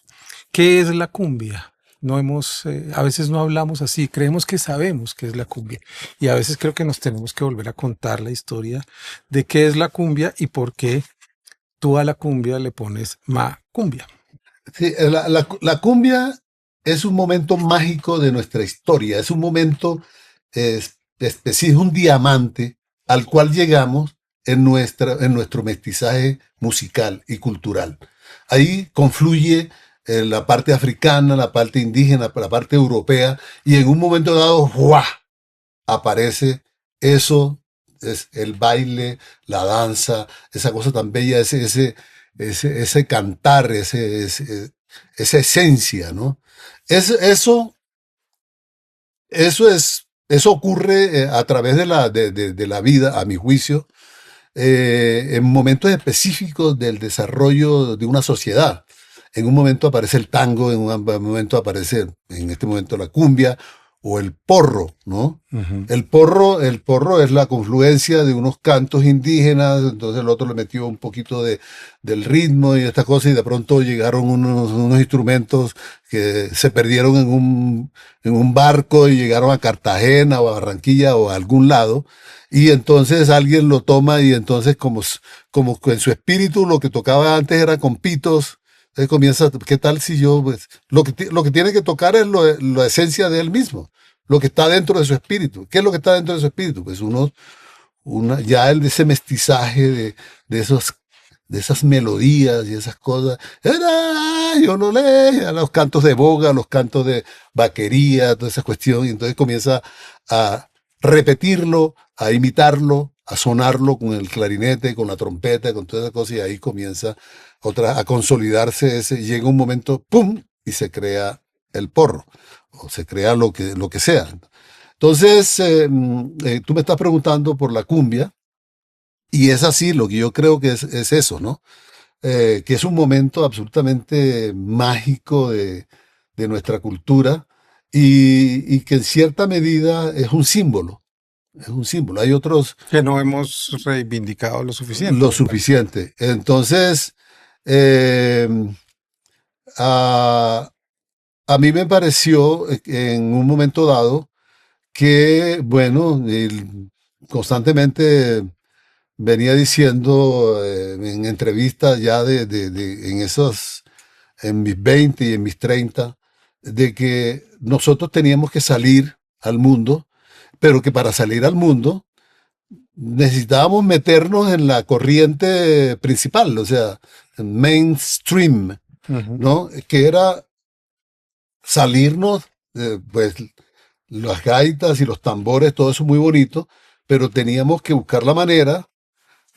¿Qué es la cumbia? No hemos, a veces no hablamos así, creemos que sabemos qué es la cumbia y a veces creo que nos tenemos que volver a contar la historia de qué es la cumbia y por qué tú a la cumbia le pones Macumbia. Sí, la cumbia es un momento mágico de nuestra historia, es un momento específico, un diamante al cual llegamos en nuestro mestizaje musical y cultural. Ahí confluye la parte africana, la parte indígena, la parte europea, y en un momento dado, ¡guau!, aparece eso, es el baile, la danza, esa cosa tan bella, ese cantar, esa esencia, ¿no? Eso, eso ocurre a través de la vida, a mi juicio, en momentos específicos del desarrollo de una sociedad. En un momento aparece el tango, en un momento aparece, en este momento, la cumbia o el porro, ¿no? Ujú. El porro es la confluencia de unos cantos indígenas, entonces el otro le metió un poquito del ritmo y esta cosa, y de pronto llegaron unos instrumentos que se perdieron en un barco y llegaron a Cartagena o a Barranquilla o a algún lado, y entonces alguien lo toma y entonces como en su espíritu lo que tocaba antes era con pitos. Entonces comienza, ¿qué tal si yo, pues, lo que tiene que tocar es la esencia de él mismo, lo que está dentro de su espíritu? ¿Qué es lo que está dentro de su espíritu? Pues ya ese mestizaje de esos, de esas melodías y esas cosas. Yo no leo los cantos de boga, los cantos de vaquería, toda esa cuestión, y entonces comienza a repetirlo, a imitarlo, a sonarlo con el clarinete, con la trompeta, con toda esa cosa, y ahí comienza a consolidarse llega un momento, ¡pum!, y se crea el porro, o se crea lo que sea. Entonces, tú me estás preguntando por la cumbia, y es así, lo que yo creo que es eso, ¿no? Que es un momento absolutamente mágico de nuestra cultura y que en cierta medida es un símbolo, es un símbolo. Hay otros Que no hemos reivindicado lo suficiente, lo me parece. suficiente. Entonces, eh, a, a mí me pareció en un momento dado que, bueno, constantemente venía diciendo en entrevistas ya en mis 20 y en mis 30, de que nosotros teníamos que salir al mundo, pero que para salir al mundo necesitábamos meternos en la corriente principal, o sea, en mainstream, Ujú. ¿no? Que era salirnos, pues las gaitas y los tambores, todo eso muy bonito, pero teníamos que buscar la manera,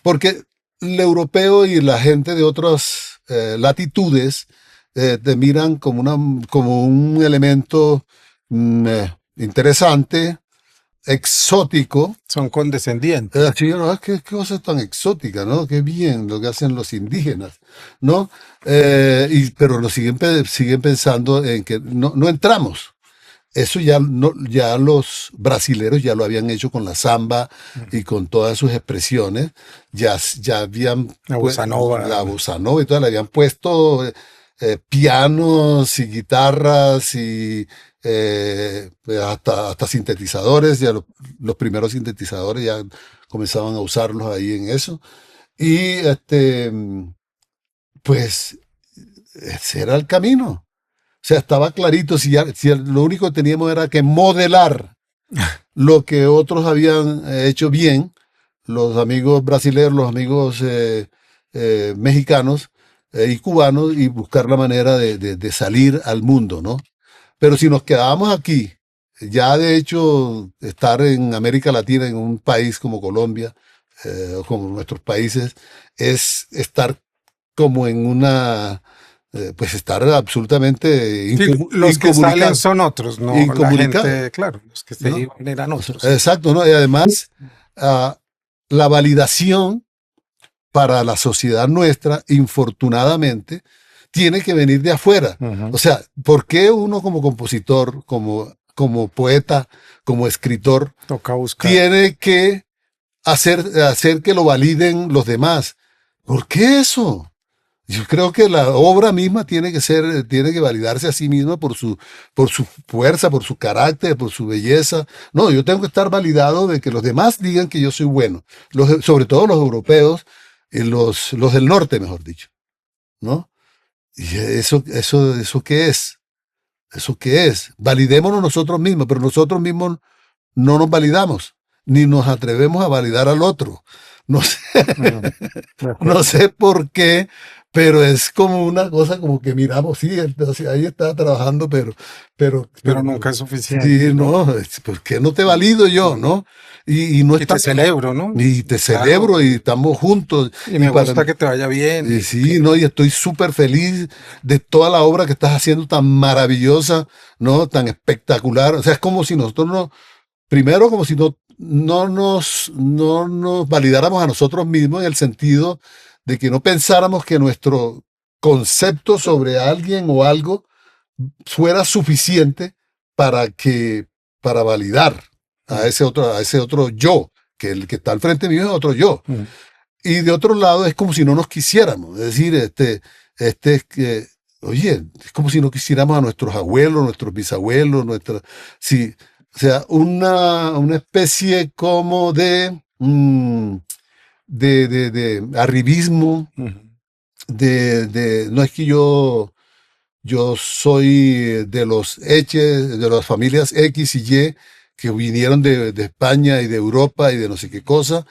porque el europeo y la gente de otras latitudes te miran como un elemento interesante, exótico. Son condescendientes. Sí, no, qué cosa tan exótica, ¿no? Qué bien lo que hacen los indígenas, ¿no? Pero nos siguen pensando en que no entramos. Eso ya, no, ya los brasileros ya lo habían hecho con la samba Ujú. y con todas sus expresiones. Ya habían La bossa nova. la bossa nova y todo, le habían puesto pianos y guitarras y hasta sintetizadores. Los primeros sintetizadores ya comenzaban a usarlos ahí en eso. Y pues ese era el camino. O sea, estaba clarito, lo único que teníamos era que modelar lo que otros habían hecho bien, los amigos brasileños, los amigos mexicanos y cubanos, y buscar la manera de salir al mundo, ¿no? Pero si nos quedábamos aquí, ya de hecho estar en América Latina, en un país como Colombia, o como nuestros países, es estar como en pues estar absolutamente Sí, los que salen incomunicado. son otros, no la Incomunicado, gente, claro, los que se ¿no? iban eran O sea, otros. exacto, ¿no? Y además, ah, la validación para la sociedad nuestra, infortunadamente, tiene que venir de afuera. Ujú. O sea, ¿por qué uno como compositor, como poeta, como escritor, Toca buscar. tiene que hacer que lo validen los demás? ¿Por qué eso? Yo creo que la obra misma tiene que validarse a sí misma por su fuerza, por su carácter, por su belleza. No, yo tengo que estar validado de que los demás digan que yo soy bueno. Sobre todo los europeos, y los del norte, mejor dicho, ¿no? Y eso ¿qué es? ¿Eso qué es? Validémonos nosotros mismos, pero nosotros mismos no nos validamos, ni nos atrevemos a validar al otro. No sé, Mm, de no acuerdo. sé por qué, pero es como una cosa como que miramos, sí, entonces ahí está trabajando, Pero pero, nunca es sí, suficiente, ¿no? no, ¿por qué no te Mm, valido yo, mm. no? Y no Y te está, celebro, ¿no? y te Claro. celebro y estamos juntos, Y y me para gusta que te vaya bien. sí, no, y estoy súper feliz de toda la obra que estás haciendo tan maravillosa, ¿no? Tan espectacular. O sea, es como si nosotros no, primero como si no nos validáramos a nosotros mismos en el sentido de que no pensáramos que nuestro concepto sobre alguien o algo fuera suficiente para que, para validar Mm, a ese otro yo, que el que está al frente mío es otro yo. mm. Y de otro lado es como si no nos quisiéramos. Es decir, este es que, oye, es como si no quisiéramos a nuestros abuelos, nuestros bisabuelos, sí, o sea, una especie como de arribismo, Ujú. no es que yo soy de los Eches, de las familias X y Y que vinieron de España y de Europa y de no sé qué cosa.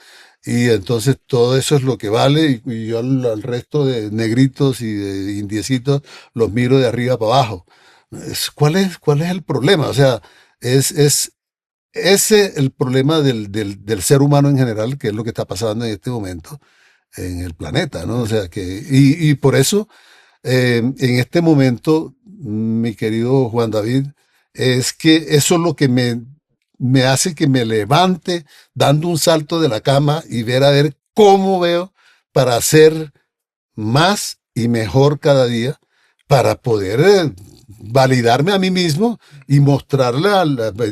Y entonces todo eso es lo que vale y yo al resto de negritos y de indiecitos los miro de arriba para abajo. ¿Cuál es el problema? O sea, es ese el problema del ser humano en general, que es lo que está pasando en este momento en el planeta, ¿no? O sea, y por eso en este momento, mi querido Juan David, es que eso es lo que me hace que me levante dando un salto de la cama y ver a ver cómo veo para hacer más y mejor cada día para poder validarme a mí mismo y mostrarle,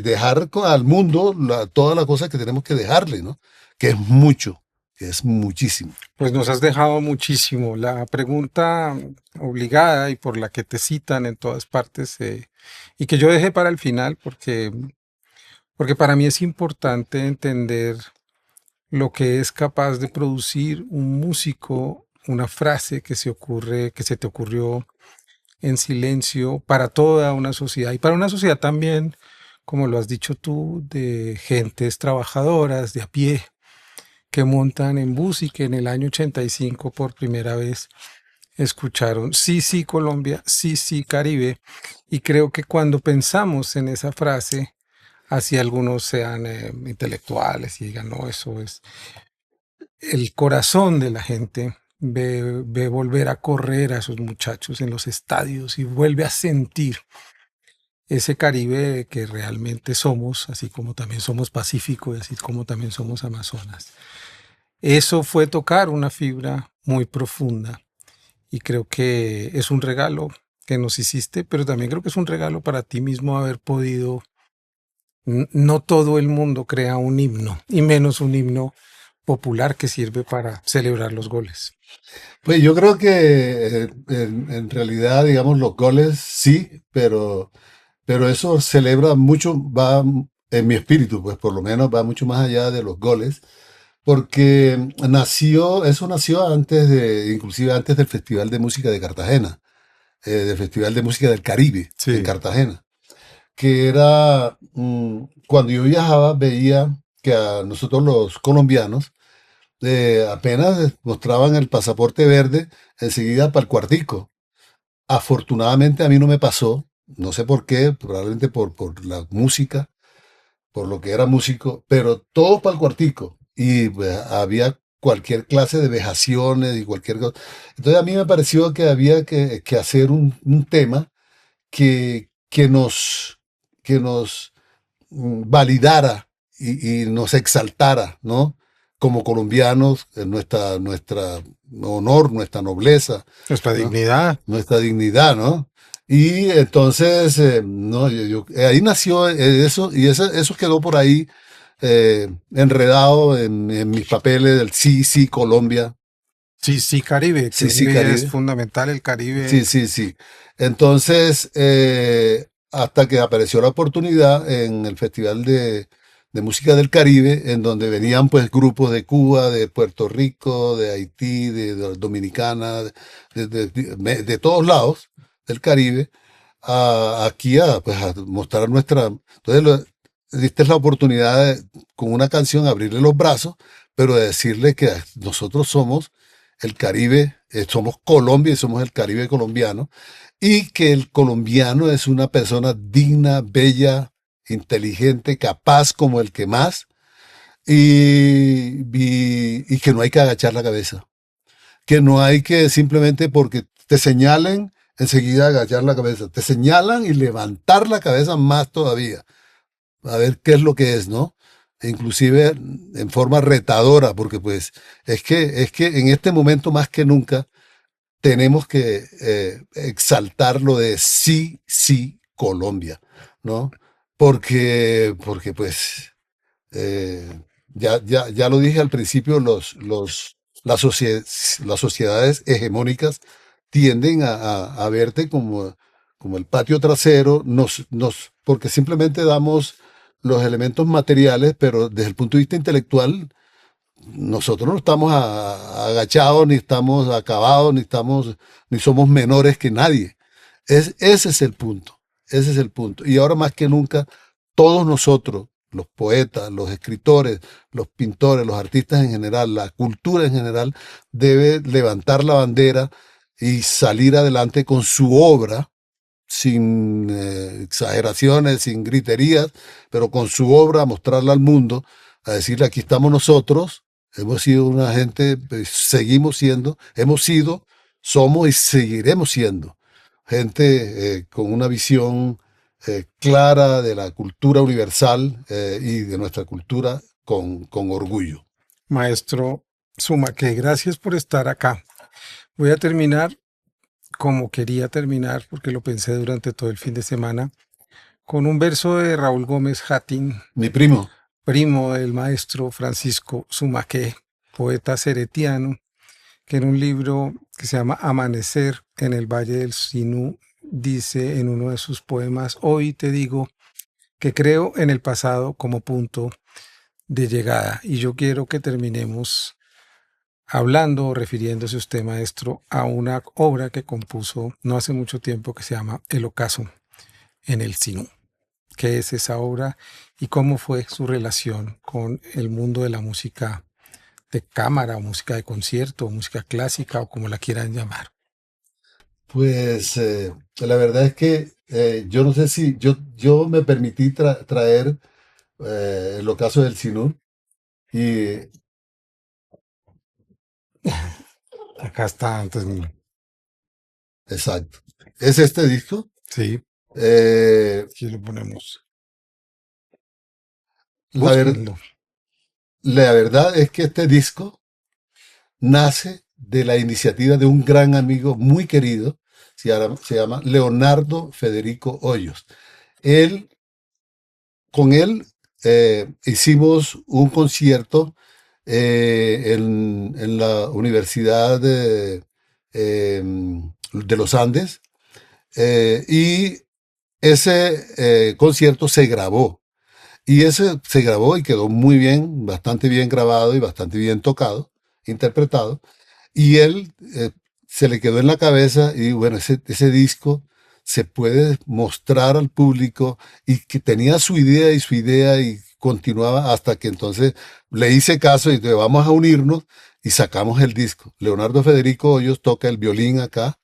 dejar al mundo todas las cosas que tenemos que dejarle, ¿no? Que es mucho, que es muchísimo. Pues nos has dejado muchísimo. La pregunta obligada y por la que te citan en todas partes y que yo dejé para el final porque para mí es importante entender lo que es capaz de producir un músico, una frase que se ocurre, que se te ocurrió en silencio para toda una sociedad y para una sociedad también, como lo has dicho tú, de gentes trabajadoras de a pie que montan en bus y que en el año 85 por primera vez escucharon sí, sí Colombia, sí, sí Caribe. Y creo que cuando pensamos en esa frase, así algunos sean intelectuales y digan, no, eso es el corazón de la gente. Ve volver a correr a esos muchachos en los estadios y vuelve a sentir ese Caribe que realmente somos, así como también somos Pacífico y así como también somos Amazonas. Eso fue tocar una fibra muy profunda y creo que es un regalo que nos hiciste, pero también creo que es un regalo para ti mismo haber podido. No todo el mundo crea un himno y menos un himno popular que sirve para celebrar los goles. Pues yo creo que en realidad, digamos, los goles sí, pero eso celebra mucho, va en mi espíritu, pues por lo menos va mucho más allá de los goles, porque eso nació antes inclusive antes del Festival de Música de Cartagena, del Festival de Música del Caribe en Sí, Cartagena, que era, cuando yo viajaba, veía que a nosotros los colombianos, apenas mostraban el pasaporte verde, enseguida para el cuartico. Afortunadamente a mí no me pasó, no sé por qué, probablemente por la música, por lo que era músico, pero todo para el cuartico. Y pues, había cualquier clase de vejaciones y cualquier cosa. Entonces a mí me pareció que había que hacer un tema que nos validara y nos exaltara, ¿no? Como colombianos, nuestra honor, nuestra nobleza, nuestra ¿no? dignidad. Nuestra dignidad, ¿no? Y entonces, no, ahí nació eso, y eso quedó por ahí enredado en mis papeles del sí, sí, Colombia, Sí, sí, Caribe. sí, sí, Caribe es Caribe, fundamental. El Caribe sí, sí, sí. Entonces, hasta que apareció la oportunidad en el Festival de Música del Caribe, en donde venían pues grupos de Cuba, de Puerto Rico, de Haití, de Dominicana, de todos lados del Caribe, aquí pues, a mostrar nuestra... Entonces, esta es la oportunidad de, con una canción, abrirle los brazos pero de decirle que nosotros somos el Caribe, somos Colombia y somos el Caribe colombiano, y que el colombiano es una persona digna, bella, inteligente, capaz como el que más, y que no hay que agachar la cabeza, que no hay que simplemente porque te señalen, enseguida agachar la cabeza, te señalan y levantar la cabeza más todavía, a ver qué es lo que es, ¿no? E inclusive en forma retadora, porque pues es que en este momento más que nunca tenemos que exaltar lo de sí, sí, Colombia, ¿no? Porque pues eh, ya lo dije al principio, las sociedades hegemónicas tienden a verte como el patio trasero, porque simplemente damos los elementos materiales, pero desde el punto de vista intelectual, nosotros no estamos agachados, ni estamos acabados, ni somos menores que nadie. Ese es el punto. Ese es el punto. Y ahora más que nunca, todos nosotros, los poetas, los escritores, los pintores, los artistas en general, la cultura en general, debe levantar la bandera y salir adelante con su obra, sin exageraciones, sin griterías, pero con su obra, mostrarla al mundo, a decirle aquí estamos nosotros, hemos sido una gente, pues, seguimos siendo, hemos sido, somos y seguiremos siendo gente con una visión clara de la cultura universal y de nuestra cultura con orgullo. Maestro Zumaque, gracias por estar acá. Voy a terminar como quería terminar, porque lo pensé durante todo el fin de semana, con un verso de Raúl Gómez Hatín, Mi primo, primo del maestro Francisco Zumaque, poeta seretiano, que en un libro que se llama Amanecer en el Valle del Sinú, dice en uno de sus poemas: hoy te digo que creo en el pasado como punto de llegada. Y yo quiero que terminemos hablando o refiriéndose usted, maestro, a una obra que compuso no hace mucho tiempo que se llama El ocaso en el Sinú. ¿Qué es esa obra y cómo fue su relación con el mundo de la música de cámara o música de concierto o música clásica o como la quieran llamar? pues la verdad es que yo no sé si yo me permití traer el ocaso del Sinú y Acá está antes mío. exacto. Es este disco. Sí, Eh, aquí lo ponemos. la, ver- Búsquenlo. la verdad es que este disco nace de la iniciativa de un gran amigo muy querido, se llama Leonardo Federico Hoyos. Él, con él hicimos un concierto en la Universidad de los Andes y ese concierto se grabó. Y ese se grabó y quedó muy bien, bastante bien grabado y bastante bien tocado, interpretado. Y él se le quedó en la cabeza y bueno, ese disco se puede mostrar al público y que tenía su idea y continuaba hasta que entonces le hice caso y dije, vamos a unirnos y sacamos el disco. Leonardo Federico Hoyos toca el violín acá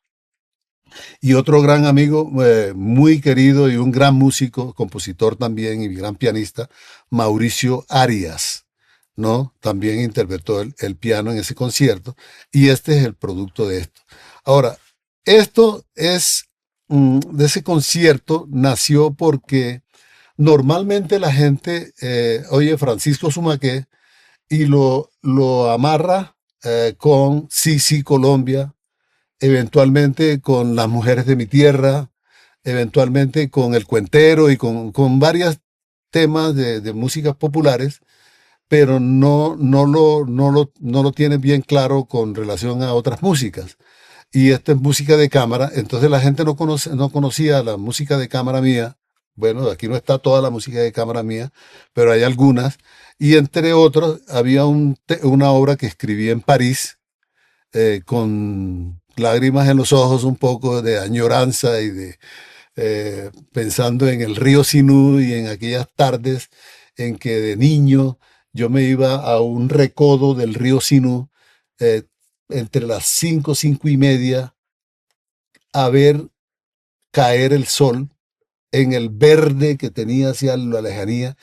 y otro gran amigo muy querido y un gran músico, compositor también y gran pianista, Mauricio Arias, ¿no? También interpretó el piano en ese concierto y este es el producto de esto. Ahora, esto es, de ese concierto nació porque normalmente la gente oye Francisco Sumaqué y lo amarra con Sí, sí, Colombia, eventualmente con Las Mujeres de mi Tierra, eventualmente con El Cuentero y con varios temas de músicas populares, pero no lo tiene bien claro con relación a otras músicas. Y esta es música de cámara, entonces la gente no conocía la música de cámara mía. Bueno, aquí no está toda la música de cámara mía, pero hay algunas. Y entre otros, había una obra que escribí en París, con lágrimas en los ojos, un poco de añoranza y de pensando en el río Sinú y en aquellas tardes en que de niño yo me iba a un recodo del río Sinú eh, entre las 5, 5:30 a ver caer el sol en el verde que tenía hacia la lejanía.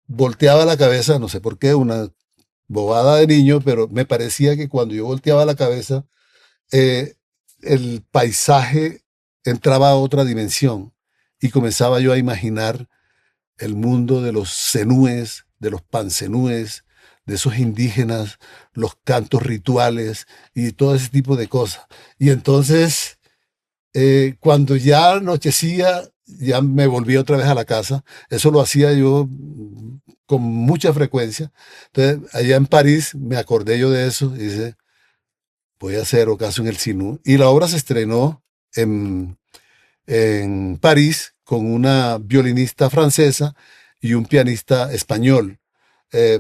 Volteaba la cabeza, no sé por qué, una bobada de niño, pero me parecía que cuando yo volteaba la cabeza, eh, el paisaje entraba a otra dimensión y comenzaba yo a imaginar el mundo de los cenúes, de los pancenúes, de esos indígenas, los cantos rituales y todo ese tipo de cosas. Y entonces, cuando ya anochecía, ya me volví otra vez a la casa. Eso lo hacía yo con mucha frecuencia. Entonces, allá en París me acordé yo de eso y dice, voy a hacer ocaso en el Sinú. Y la obra se estrenó en París con una violinista francesa y un pianista español.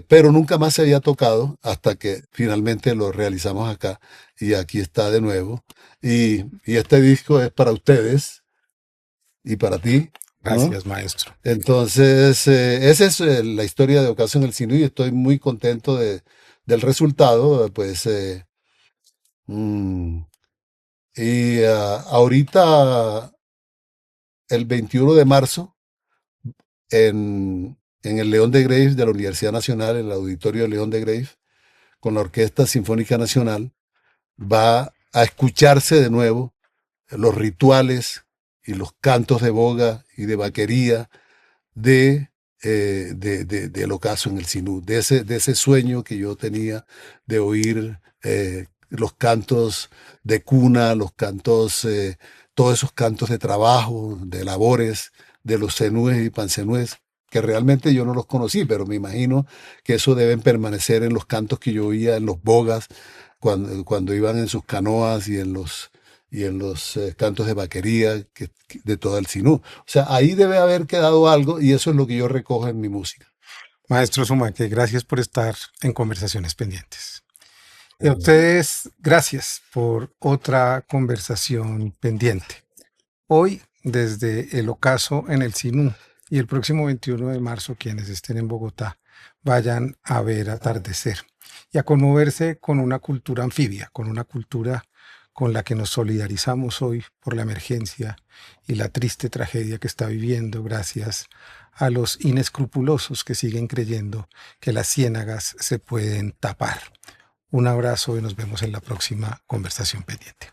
Pero nunca más se había tocado hasta que finalmente lo realizamos acá y aquí está de nuevo. Y este disco es para ustedes y para ti, ¿no? Gracias, maestro. Entonces, esa es la historia de Ocaso en el Sinú y estoy muy contento del resultado. Pues, mm, y ahorita, el 21 de marzo, en el León de Graves de la Universidad Nacional, en el Auditorio León de Graves, con la Orquesta Sinfónica Nacional, va a escucharse de nuevo los rituales y los cantos de boga y de vaquería del ocaso en el Sinú, de ese sueño que yo tenía de oír los cantos de cuna, los cantos, todos esos cantos de trabajo, de labores, de los cenúes y pancenúes, que realmente yo no los conocí, pero me imagino que eso deben permanecer en los cantos que yo oía en los bogas, cuando iban en sus canoas y en los cantos de vaquería de todo el Sinú. O sea, ahí debe haber quedado algo y eso es lo que yo recojo en mi música. Maestro Sumaque, gracias por estar en Conversaciones Pendientes. Y a Eh, ustedes, gracias por otra conversación pendiente. Hoy, desde el ocaso en el Sinú y el próximo 21 de marzo, quienes estén en Bogotá, vayan a ver atardecer y a conmoverse con una cultura anfibia, con una cultura con la que nos solidarizamos hoy por la emergencia y la triste tragedia que está viviendo gracias a los inescrupulosos que siguen creyendo que las ciénagas se pueden tapar. Un abrazo y nos vemos en la próxima conversación pendiente.